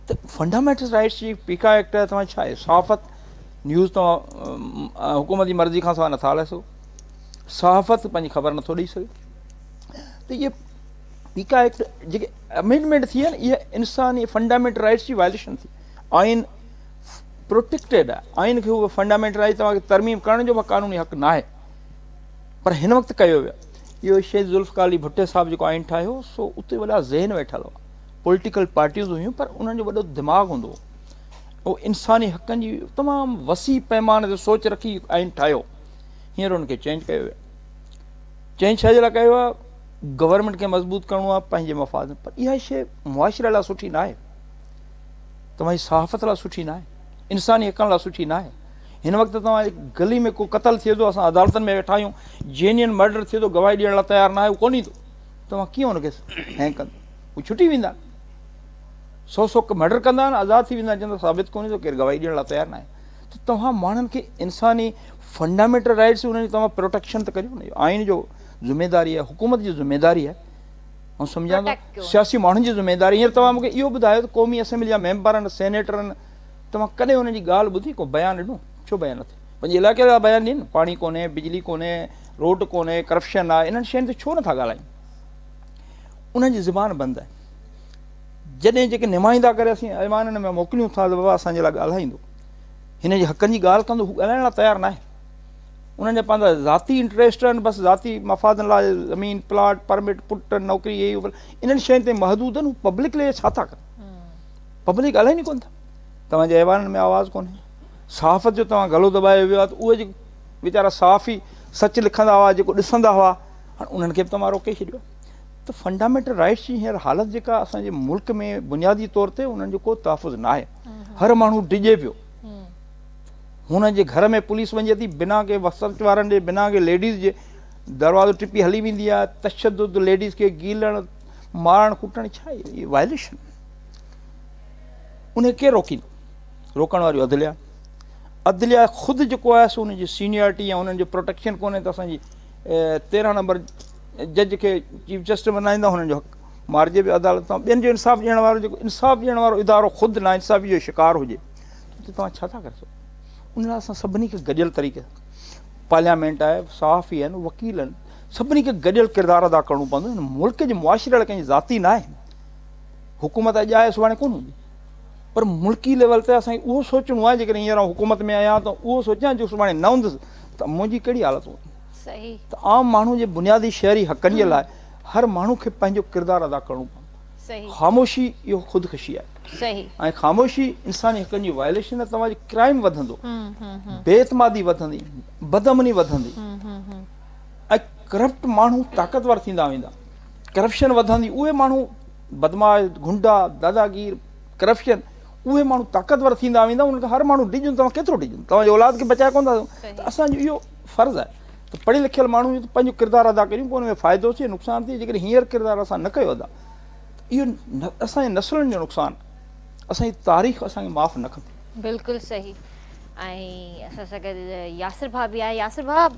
त फंडामेंटल राइट्स जी पीका एक्ट आहे। तव्हां छा आहे सहाफ़त न्यूज़ तव्हां हुकूमत जी मर्ज़ी खां सवाइ नथा हलाए सघो, सहाफ़त पंहिंजी ख़बर नथो ॾेई सघे। त इहे पीका एक्ट जेके अमेंडमेंट थी आहे न, इहा इंसानी फंडामेंटल राइट्स जी वायलेशन थी। आइन प्रोटेक्टेड आहे, आइन खे उहो फंडामेंटल राइट तव्हांखे तरमीम करण जो क़ानूनी हक़ न आहे, पर हिन वक़्तु कयो वियो। इहो शेख ज़ुल्फ़िकार अली भुट्टे साहिबु जेको आइन ठाहियो, सो उते वॾा ज़हन वेठल हुआ, पॉलिटिकल पार्टियूं हुयूं, पर उन्हनि जो वॾो दिमाग़ हूंदो हो। उहो इंसानी हक़नि जी तमामु वसी पैमाने ते सोच रखी आइन ठाहियो। हींअर हुनखे चेंज कयो वियो। चेंज छा जे लाइ कयो आहे? गवर्नमेंट खे मज़बूत करिणो आहे पंहिंजे मफ़ाद में। पर इहा शइ मुआशिरे लाइ सुठी न आहे, तव्हांजी सहाफ़त लाइ सुठी न आहे, इंसानी हक़नि लाइ सुठी न आहे। हिन वक़्तु तव्हां गली में को क़तल थिए थो, असां अदालतनि में वेठा आहियूं, जेन्युइन मर्डर थिए थो, गवाही ॾियण लाइ तयारु न आहे, उहो कोन ईंदो, तव्हां कीअं हुनखे हैंग कंदो? उहे छुटी वेंदा, 100 मर्डर कंदा आहिनि, आज़ादु थी वेंदा, चवंदा साबित कोन्हे थो केरु गवाही ॾियण लाइ तयारु न आहे। त तव्हां माण्हुनि खे इंसानी फंडामेंटल राइट्स उन्हनि जी तव्हां प्रोटेक्शन त करियो न। आइन जो ज़िमेदारी आहे, हुकूमत जी ज़िमेदारी आहे, ऐं सम्झां थो सियासी माण्हुनि जी ज़िमेदारी। हींअर तव्हां मूंखे इहो ॿुधायो त क़ौमी असेंबली जा मेंबर आहिनि, सेनेटर आहिनि, तव्हां कॾहिं हुननि जी ॻाल्हि ॿुधी को बयानु ॾिनो? छो बयानु न थिए? पंहिंजे इलाइक़े लाइ बयानु ॾियनि, पाणी कोन्हे, बिजली कोन्हे, रोड कोन्हे, करप्शन आहे, इन्हनि शयुनि ते छो नथा ॻाल्हायूं? उन्हनि जी ज़ुबान बंदि आहे। जॾहिं जेके नुमाइंदा करे असीं ऐवाननि में मोकिलियूं था त बाबा असांजे लाइ ॻाल्हाईंदो, हिन जे हक़नि जी ॻाल्हि कंदो, हू ॻाल्हाइण लाइ तयारु न आहे। उन्हनि जा पंहिंजा ज़ाती इंट्रस्ट आहिनि, बसि ज़ाती मफ़ादनि लाइ ज़मीन, प्लाट, परमिट, पुट, नौकिरी, इहे इन्हनि शयुनि ते महदूद आहिनि। हू पब्लिक लाइ छा था कनि? पब्लिक ॻाल्हाईंदी कोन था। तव्हांजे ऐवाननि में आवाज़ु कोन्हे, सहाफ़त जो तव्हां गलो दॿाए वियो आहे, त उहे जेके वीचारा साफ़ ई सच लिखंदा हुआ, जेको ॾिसंदा हुआ, हाणे उन्हनि खे बि तव्हां रोके छॾियो आहे। त फंडामेंटल राइट्स जी हींअर हालति जेका असांजे मुल्क में बुनियादी तौर ते उन्हनि जो को तहफ़ुज़ न आहे। हर माण्हू डिॼे पियो, हुन जे घर में पुलिस वञे थी बिना के वसत वारनि जे, बिना के लेडीज़ जे, दरवाज़ो टिपी हली वेंदी आहे, तशद्दुद लेडीज़ खे गीलण, मारण, कुटण, छा आहे इहे वायलेशन? उनखे केरु रोकींदो? रोकण वारी अदलिया। अदलिया ख़ुदि जेको आहे सो उनजी सीनियरिटी ऐं उन्हनि जो प्रोटेक्शन कोन्हे। त असांजी 13 नंबर जज खे चीफ जस्टिस बनाईंदा, हुननि जो हक़ मारिजे पियो अदालत तां। ॿियनि जो इंसाफ़ ॾियण वारो, जेको इंसाफ़ ॾियण वारो इदारो ख़ुदि नाइंसाफ़ी जो शिकार हुजे, त तव्हां छा था करे सघो? उन लाइ असां सभिनी खे गॾियल तरीक़े, पार्लियामेंट आहे, सहाफ़ी आहिनि, वकील आहिनि, सभिनी खे गॾियल किरदारु अदा करिणो पवंदो। हिन मुल्क जे मुआशिरे लाइ कंहिंजी ज़ाती न आहे। हुकूमत अॼु आहे सुभाणे कोन हूंदी, पर मुल्की लेवल ते असांखे उहो सोचणो आहे। जेकॾहिं हींअर हुकूमत में आहियां त उहो सोचां जो सुभाणे न हूंदुसि त मुंहिंजी कहिड़ी हालत हूंदी? सही। त आम माण्हू जे बुनियादी शहरी हक़नि जे लाइ हर माण्हू खे पंहिंजो किरदारु अदा करिणो पवंदो। सही। ख़ामोशी इहो ख़ुदकुशी आहे। सही। ऐं ख़ामोशी इंसानी हक़नि जी वायलेशन आहे। तव्हांजी क्राइम वधंदो, बेइतमादी वधंदी, बदअमनी वधंदी, ऐं करप्ट माण्हू ताक़तवर थींदा वेंदा, करप्शन वधंदी। उहे माण्हू बदमाश, गुंडा, दादागीर, करप्शन, उहे माण्हू ताक़तवर थींदा वेंदा। उनखे हर माण्हू डिॼनि, तव्हां केतिरो डिॼनि? तव्हांजे औलाद खे बचाए कोन था सघो। त असांजो इहो फ़र्ज़ु आहे त पढ़ियल लिखियल माण्हू पंहिंजो किरदारु अदा करियूं। पोइ हुन में फ़ाइदो थिए, नुक़सानु थिए। जेकॾहिं हींअर किरदारु असां न कयो अदा, इहो असांजे नसलनि जो नुक़सानु, असांजी तारीख़ असांखे माफ़ु न कंदी। बिल्कुलु सही। ऐं असां सां गॾु यासिर भाउ बि आहे। यासिर भाउ,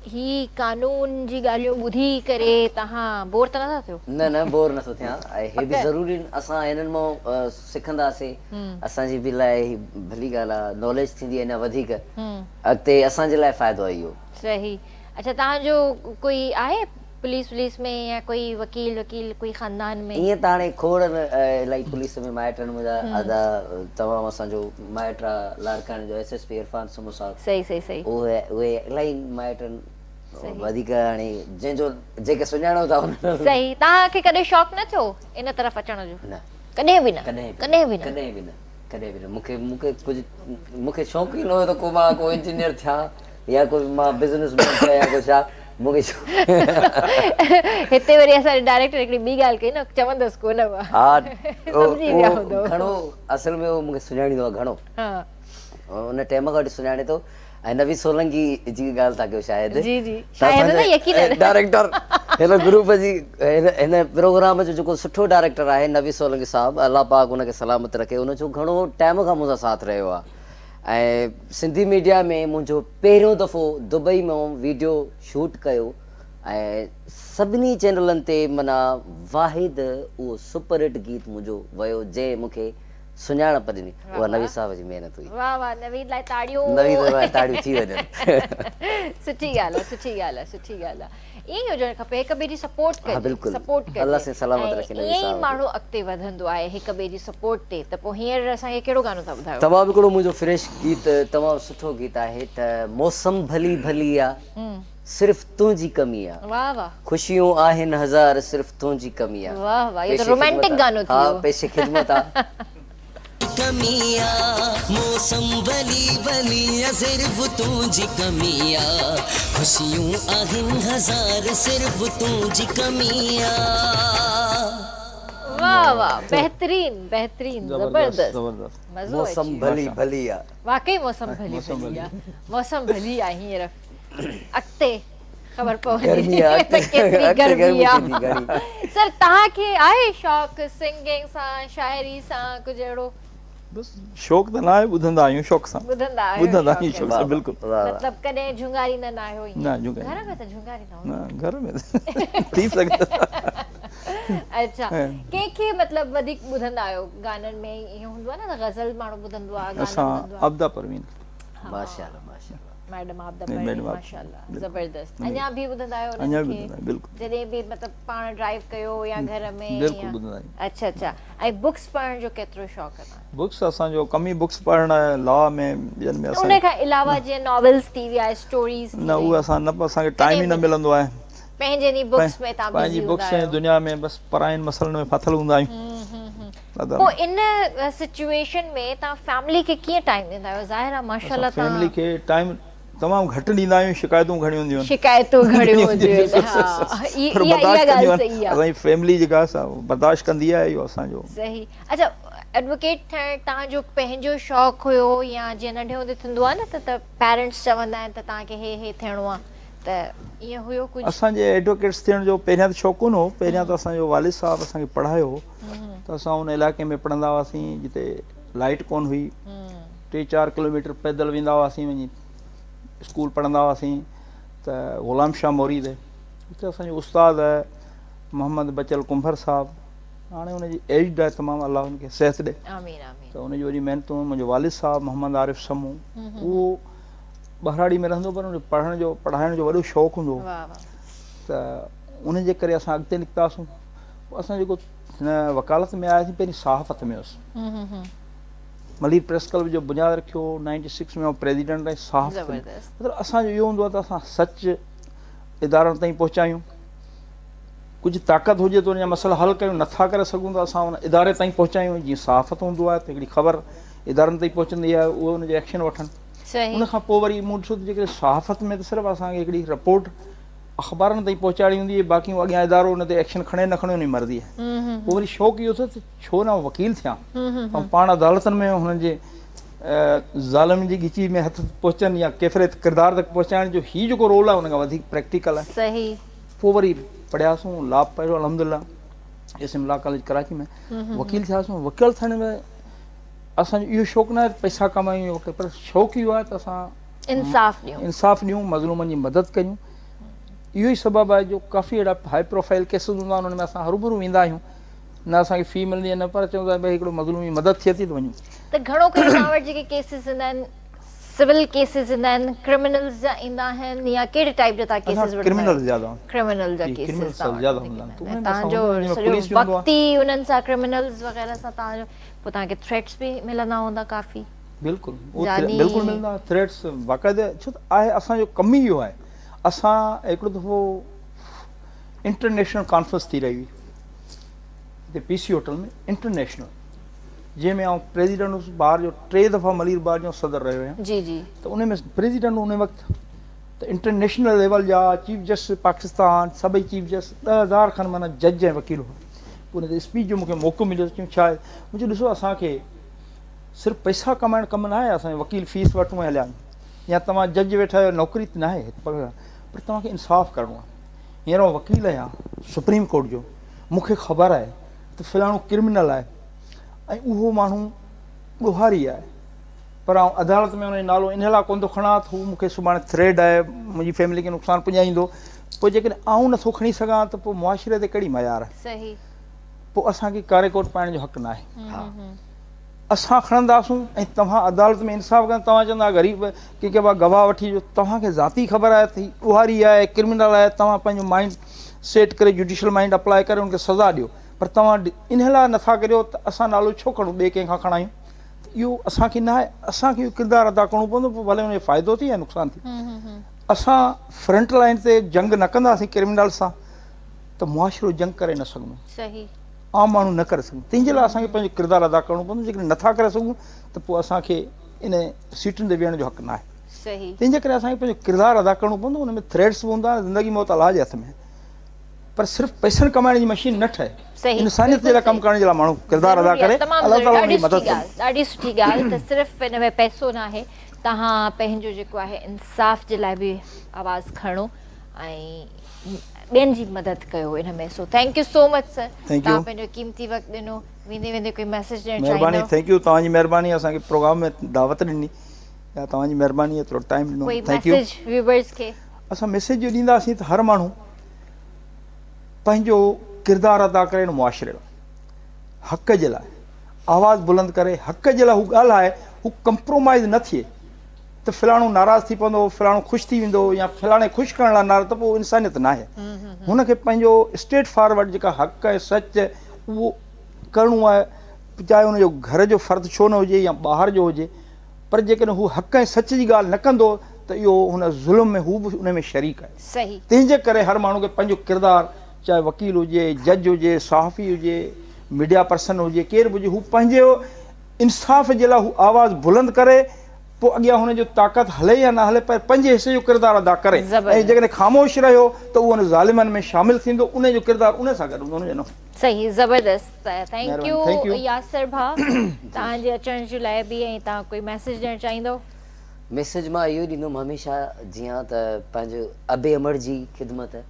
ही कानून जी ॻाल्हियूं ॿुधी करे तव्हां बोर त नथा थियो? न बोर नथो थियां ऐं हे बि ज़रूरी असां हिननि मां सिखंदासीं असांजी बि लाइ ही भली ॻाल्हि आहे नॉलेज थींदी अञा वधीक अॻिते असांजे लाइ फ़ाइदो आहे इहो सही। अच्छा तव्हांजो कोई आहे पुलिस में या कोई वकील कोई ख़ानदान में? ईअं त हाणे खोड़नि इलाही पुलिस में माइट आहिनि मुंहिंजा आदा तमामु असांजो माइट आहे लाड़काणे जो SSP इरफान समू साहब सही उहे इलाही माइट आहिनि वधीक हाणे जंहिंजो जेके सुञाणो था उन सही। तव्हांखे कॾहिं शौक़ु न थियो इन तरफ़ अचण जो? न कॾहिं बि न? कॾहिं बि न मूंखे कुझु मूंखे शौक़ु ई न हुयो त को मां को इंजीनियर थियां या कोई मां बिज़नेसमैन थियां या कुझु आहे मूंखे हिते वरी असांजे डायरेक्टर हिकिड़ी ॿी ॻाल्हि कई न चवंदसि कोन हुआ। हा सम्झी विया हूंदव। घणो असल में उहो मूंखे सुञाणींदो आहे घणो उन टाइम खां वठी सुञाणे थो ऐं नवी सोलंकी जी ॻाल्हि था कयो शायदि जी शायदि न यकीन डायरेक्टर हिन ग्रुप जी हिन प्रोग्राम जो जेको सुठो डायरेक्टर आहे नवी सोलंकी साहब अल्लाह पाक हुनखे सलामत रखे उनजो घणो टाइम खां मूंसां साथ रहियो आहे ऐं सिंधी मीडिया में मुंहिंजो पहिरियों दफ़ो दुबई में वीडियो शूट कयो ऐं सभिनी चैनलनि ते माना वाहिद उहो सुपर हिट गीत मुंहिंजो वियो जंहिं मूंखे सुञाणप ॾिनी उहा नवी साहब जी महिनत हुई। वाह नवीद लाइ ताड़ियूं। नवीद लाइ ताड़ियूं थी वञनि। सुठी ॻाल्हि आहे ईअं ई हुजणु खपे हिक ॿिए जी सपोर्ट कजे अल्लाह से सलामत रखे ईअं ई माण्हू अॻिते वधंदो आहे हिक ॿिए जी सपोर्ट ते। त पोइ हींअर असांखे कहिड़ो गानो था ॿुधायो? तमामु हिकिड़ो मुंहिंजो फ्रेश गीत तमामु सुठो गीत आहे त मौसम भली आहे सिर्फ़ तुंहिंजी कमी आहे। वाह ख़ुशियूं आहिनि हज़ार सिर्फ़ तुंहिंजी कमी आहे। वाह इहो त रोमांटिक गानो थी वियो। हा पेशे खिदमत आहे। कमिया मौसम भली सिर्फ तुझी कमिया खुशियूं आहिनि हज़ार सिर्फ तुझी कमिया। वाह बेहतरीन जबरदस्त मौसम भली आहे वाकई मौसम भली आहे हींअर अॻिते ख़बर पवंदी गर्मी आहे। सर तव्हांखे आहे शौक़ु सिंगिंग सां शाइरी सां कुझु अहिड़ो? बस शौक़ु त न आहे ॿुधंदा आहियूं शौक़ु सां बिल्कुलु। मतलब कॾहिं झुंगारींदा न आहियो? न झुंगारी घर में त झुंगारींदा हो न घर में थी सघे। अच्छा कंहिंखे मतलब वधीक ॿुधंदा आहियो गाननि में? ईअं हूंदो आहे न गज़ल माण्हू ॿुधंदो आहे असां आबदा परवीन माशाअल्लाह मैडम आबदा परवीन माशाअल्लाह जबरदस्त। अञा भी ॿुधंदा आहियो? अञा भी ॿुधंदा बिल्कुलु जॾहिं भी मतलब पाण ड्राइव कयो या घर में? बिल्कुलु ॿुधंदा आहियूं। अच्छा ऐं बुक्स पढ़ण जो केतिरो शौक़ु आहे? बुक्स असांजो कम ई बुक्स पढ़ण आहे लॉ में ॿियनि में उन खां अलावा जीअं नॉवेल्स थी विया स्टोरीज न उहे असां न असांखे टाइम ई न मिलंदो आहे पंहिंजे बुक्स में तव्हां पंहिंजी बुक्स ऐं दुनिया में बसि पराइनि मसलनि में फाथल हूंदा आहियूं। पोइ इन सिचुएशन में तव्हां फैमिली खे कीअं टाइम ॾींदा आहियो? ज़ाहिर आहे माशाअल्लाह फैमिली खे टाइम तमामु घटि ॾींदा आहियूं। शिकायतूं घणियूं हूंदियूं असांजी फैमिली जेका बर्दाश्त कंदी आहे इहो असांजो सही। अच्छा एडवोकेट थियणु तव्हांजो पंहिंजो शौक़ु हुयो या जीअं नंढे हूंदे थींदो आहे न त पेरेंट्स चवंदा आहिनि त तव्हांखे हे थियणो आहे त ईअं हुयो कुझु? असांजे एडवोकेट्स थियण जो पहिरियां त शौक़ु कोन हो। पहिरियां त असांजो वालिद साहब असांखे पढ़ायो त असां उन इलाइक़े में पढ़ंदा हुआसीं जिते लाइट कोन हुई। 3-4 किलोमीटर पैदल वेंदा हुआसीं वञी स्कूल पढ़ंदा हुआसीं त ग़ुलाम शाह मोरी ते उते असांजो उस्ताद आहे मोहम्मद बचल कुंभर साहब। हाणे हुनजी एज आहे तमामु अलाह हुनखे सिहत ॾे त हुनजी वरी महिनतूं। मुंहिंजो वालिद साहब मोहम्मद आरिफ समू उहो बहराड़ी में रहंदो पर हुनजो पढ़ाइण जो वॾो शौक़ु हूंदो त उनजे करे असां अॻिते निकितासीं। असां जेको वकालत में आयासीं पहिरीं सहाफ़त में हुअसि। मलिर प्रेस क्लब जो बुनियादु रखियो 96 में प्रेसिडेंट रही सहाफ़त में। मतिलबु असांजो इहो हूंदो आहे त असां सच इदारनि ताईं पहुचायूं। कुझु ताक़त हुजे त उनजा मसइला हल कयूं नथा करे सघूं त असां उन इदारे ताईं पहुचायूं। जीअं सहाफ़त हूंदो आहे त हिकिड़ी ख़बर इदारनि ताईं पहुचंदी आहे उहो उनजो एक्शन वठनि। उन खां पोइ वरी मूं ॾिसो त जेकॾहिं सहाफ़त में त सिर्फ़ु असांखे हिकिड़ी रिपोर्ट अख़बारनि ताईं पहुचाइणी हूंदी आहे बाक़ी अॻियां इदारो उन ते एक्शन खणे न खणे उन जी मर्ज़ी आहे। पोइ वरी शौक़ु इहो थियो त छो न वकील थियां ऐं पाण अदालतनि में हुननि जे ज़ालिम जी ॻिची में हथ पहुचनि या केतिरे किरदार तक पहुचाइण जो हीउ जेको रोल आहे उन खां वधीक प्रैक्टिकल आहे। पोइ वरी पढ़ियासीं लॉ पहिरियों अल्हम्दुलिल्लाह एसएम लॉ कॉलेज कराची में वकील थियासीं। वकील थियण में असांजो इहो शौक़ु न आहे पैसा कमायूं पर शौक़ु इहो आहे त असां इंसाफ़ ॾियूं मज़लूमनि जी मदद कयूं। इहो ई सबबु आहे जो काफ़ी अहिड़ा हाई प्रोफाइल केसिस हूंदा आहिनि, उन में असां हरूभरू वेंदा आहियूं, न असांखे फ़ी मिलंदी आहे न, पर चवंदा भई हिकिड़ो मज़लूम जी मदद थिए थी त वञूं। त घणो करे तव्हां वटि जेके केसिस ईंदा आहिनि सिविल केसिस ईंदा आहिनि, क्रिमिनल्स जा ईंदा आहिनि, या कहिड़े टाइप जा तव्हां केसिस वठंदा क्रिमिनल आहियो? ज़्यादा क्रिमिनल जा जी, केसिस criminals तव्हां ज़्यादा वटि हूंदा आहिनि। जेके त ईंदा आहिनि। उन में असां तव्हांजो हुननि में सॼो पुलिस बि हूंदो आहे। वक़्ति उन्हनि सां क्रिमिनल्स वग़ैरह सां तव्हांजो पोइ तव्हांखे थ्रेट्स बि मिलंदा हूंदा काफ़ी? बिल्कुलु उहो यानी- बिल्कुलु मिलंदा थ्रेट्स बाक़ाइदा, छो त आहे असांजो कमु ई इहो आहे। असां हिकिड़ो दफ़ो इंटरनेशनल कॉन्फ्रेंस थी रही हुई हिते PC होटल में, इंटरनेशनल, जंहिंमें आउं प्रेसिडेंट हुउसि बार जो, 3 दफ़ा मलीर बार जो सदर रहियो आहियां। जी जी त उन में प्रेसिडेंट उन वक़्तु त इंटरनेशनल लेवल जा चीफ जस्टिस पाकिस्तान सभई चीफ जस्टिस 10,000 खनि माना जज ऐं वकील हुआ। पोइ उन ते स्पीच जो मूंखे मौक़ो मिलियो, चयूं छा आहे, मुंहिंजो ॾिसो असांखे सिर्फ़ु पैसा कमाइण कमु न आहे, असांखे वकील फीस वठूं ऐं हलिया आहियूं, या तव्हां जज वेठा आहियो, नौकिरी त न आहे पर तव्हांखे इंसाफ़ु करिणो आहे। हींअर आउं वकील आहियां सुप्रीम कोर्ट जो, मूंखे ख़बर आहे त फलाणो क्रिमिनल आहे ऐं उहो माण्हू ॾोहारी आहे, पर आउं अदालत में उनजो नालो इन लाइ कोन थो खणां त हू मूंखे सुभाणे थ्रेड आहे, मुंहिंजी फैमिली खे नुक़सानु पुॼाईंदो। पोइ जेकॾहिं आउं नथो खणी सघां त पोइ मुआशिरे ते कहिड़ी मयार आहे? सही। पोइ असांखे कारे कोट पाइण जो हक़ु न आहे। असां खणंदासूं ऐं तव्हां अदालत में इंसाफ़ कंदा, तव्हां चवंदा ग़रीब की के गवाह वठी अचो, तव्हांखे ज़ाती ख़बर आहे त ॾोहारी आहे, क्रिमिनल आहे, तव्हां पंहिंजो माइंड सेट करे जुडिशल माइंड अप्लाई करे उनखे सज़ा ॾियो, पर तव्हां इन लाइ नथा करियो त असां नालो छो खणूं ॿिए कंहिंखां खणायूं? इहो असांखे न आहे। असांखे इहो किरदारु अदा करिणो पवंदो, पोइ भले हुनजो फ़ाइदो थी या नुक़सानु थी। असां फ्रंट लाइन ते जंग न कंदासीं क्रिमिनल सां त मुआशिरो जंग करे न सघंदो, सही। आम माण्हू न करे सघूं। तंहिंजे लाइ असांखे पंहिंजो किरदारु अदा करिणो पवंदो। जेकॾहिं नथा करे सघूं त पोइ असांखे इन सीटुनि ते वेहण जो हक़ु न आहे। सही। तंहिंजे करे असांखे पंहिंजो किरदारु अदा करिणो पवंदो। हुन में थ्रेड्स बि हूंदा, ज़िंदगी मौत अलाह जे हथ में, पर सिर्फ़ु पैसनि कमाइण जी मशीन न ठहे। सही, इंसानियत जे लाइ कमु करण जे लाइ माण्हू किरदारु अदा करे, अलाह ताला हुनजी मदद कंदो। ॾाढी सुठी ॻाल्हि त सिर्फ़ु हिन में पैसो न आहे, तव्हां पंहिंजो जेको आहे इंसाफ़ जे लाइ बि आवाज़ु खणो ऐं ॿियनि जी मदद कयो इन में। So thank you so much sir, Thank तव्हां you. पंहिंजो कीमती वक़्तु ॾिनो। वेंदे वेंदे कोई मैसेज ॾियणु महिरबानी, चाहींदो? थैंक यू, तव्हांजी महिरबानी असांखे प्रोग्राम में दावत ॾिनी, या तव्हांजी महिरबानी आहे थोरो टाइम ॾिनो, कोई थैंक यू। मैसेज व्यूअर्स खे? असां मैसेज जो ॾींदासीं त हर माण्हू पंहिंजो किरदारु अदा करे हिन मुआशिरे लाइ, हक़ जे लाइ आवाज़ु बुलंद करे, हक़ जे लाइ हू ॻाल्हाए, हू कंप्रोमाइज़ न थिए त फलाणो नाराज़ थी पवंदो, फलाणो ख़ुशि थी वेंदो, या फलाणे ख़ुशि करण लाइ नाराज़, त पोइ इंसानियत न आहे। हुनखे पंहिंजो स्ट्रेट फॉरवर्ड जेका हक़ ऐं सच उहो करिणो आहे, चाहे हुनजो घर जो फ़र्ज़ु छो न हुजे या ॿाहिरि जो हुजे, पर जेकॾहिं हू हक़ ऐं सच जी ॻाल्हि न कंदो त इहो हुन ज़ुल्म में हू बि उन में शरीक आहे। सही। तंहिंजे करे हर माण्हू खे पंहिंजो किरदारु, चाहे वकील हुजे, जज हुजे, सहाफ़ी हुजे, मीडिया पर्सन हुजे, केरु बि हुजे, हू पंहिंजो इंसाफ़ जे लाइ हू आवाज़ु बुलंद करे, पोइ अॻियां हुनजो ताक़त हले या न हले, पर पंहिंजे हिसे जो किरदारु अदा करे। ऐं जेकॾहिं ख़ामोश रहियो त उहो हुन ज़ालिमनि में शामिलु थींदो, उनजो किरदारु उन सां गॾु हूंदो। सही, ज़बरदस्त। Thank Thank U you. Yasir भाउ तव्हांजे अचण जे लाइ बि। ऐं तव्हां कोई मैसेज ॾियणु चाहींदो? मैसेज मां इहो ॾींदुमि हमेशह, जीअं त पंहिंजो अबे अमर जी ख़िदमत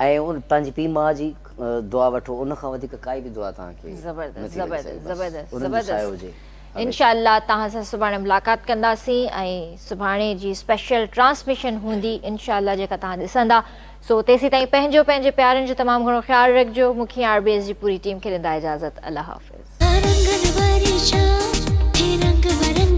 ऐं उन पंहिंजी पीउ माउ जी दुआ वठो, उन खां वधीक काई बि दुआ तव्हांखे ज़बरदस्त नथी लॻी ज़बरदस्त सघे। बसि ज़बरदस्त उन्हनि जो सायो ज़बरदस्त। हुजे। इंशाअल्लाह तव्हां सां सुभाणे मुलाक़ात कंदासीं ऐं सुभाणे जी स्पेशल ट्रांसमिशन हूंदी इंशाअल्लाह, जेका तव्हां ॾिसंदा। सो तेसीं ताईं पंहिंजे प्यारनि जो तमामु घणो ख़्यालु रखिजो। मूंखे RBS जी पूरी टीम खे ॾींदा इजाज़त। अल्लाह हाफ़िज़। रंगन वारी शाम, हे रंग बरंग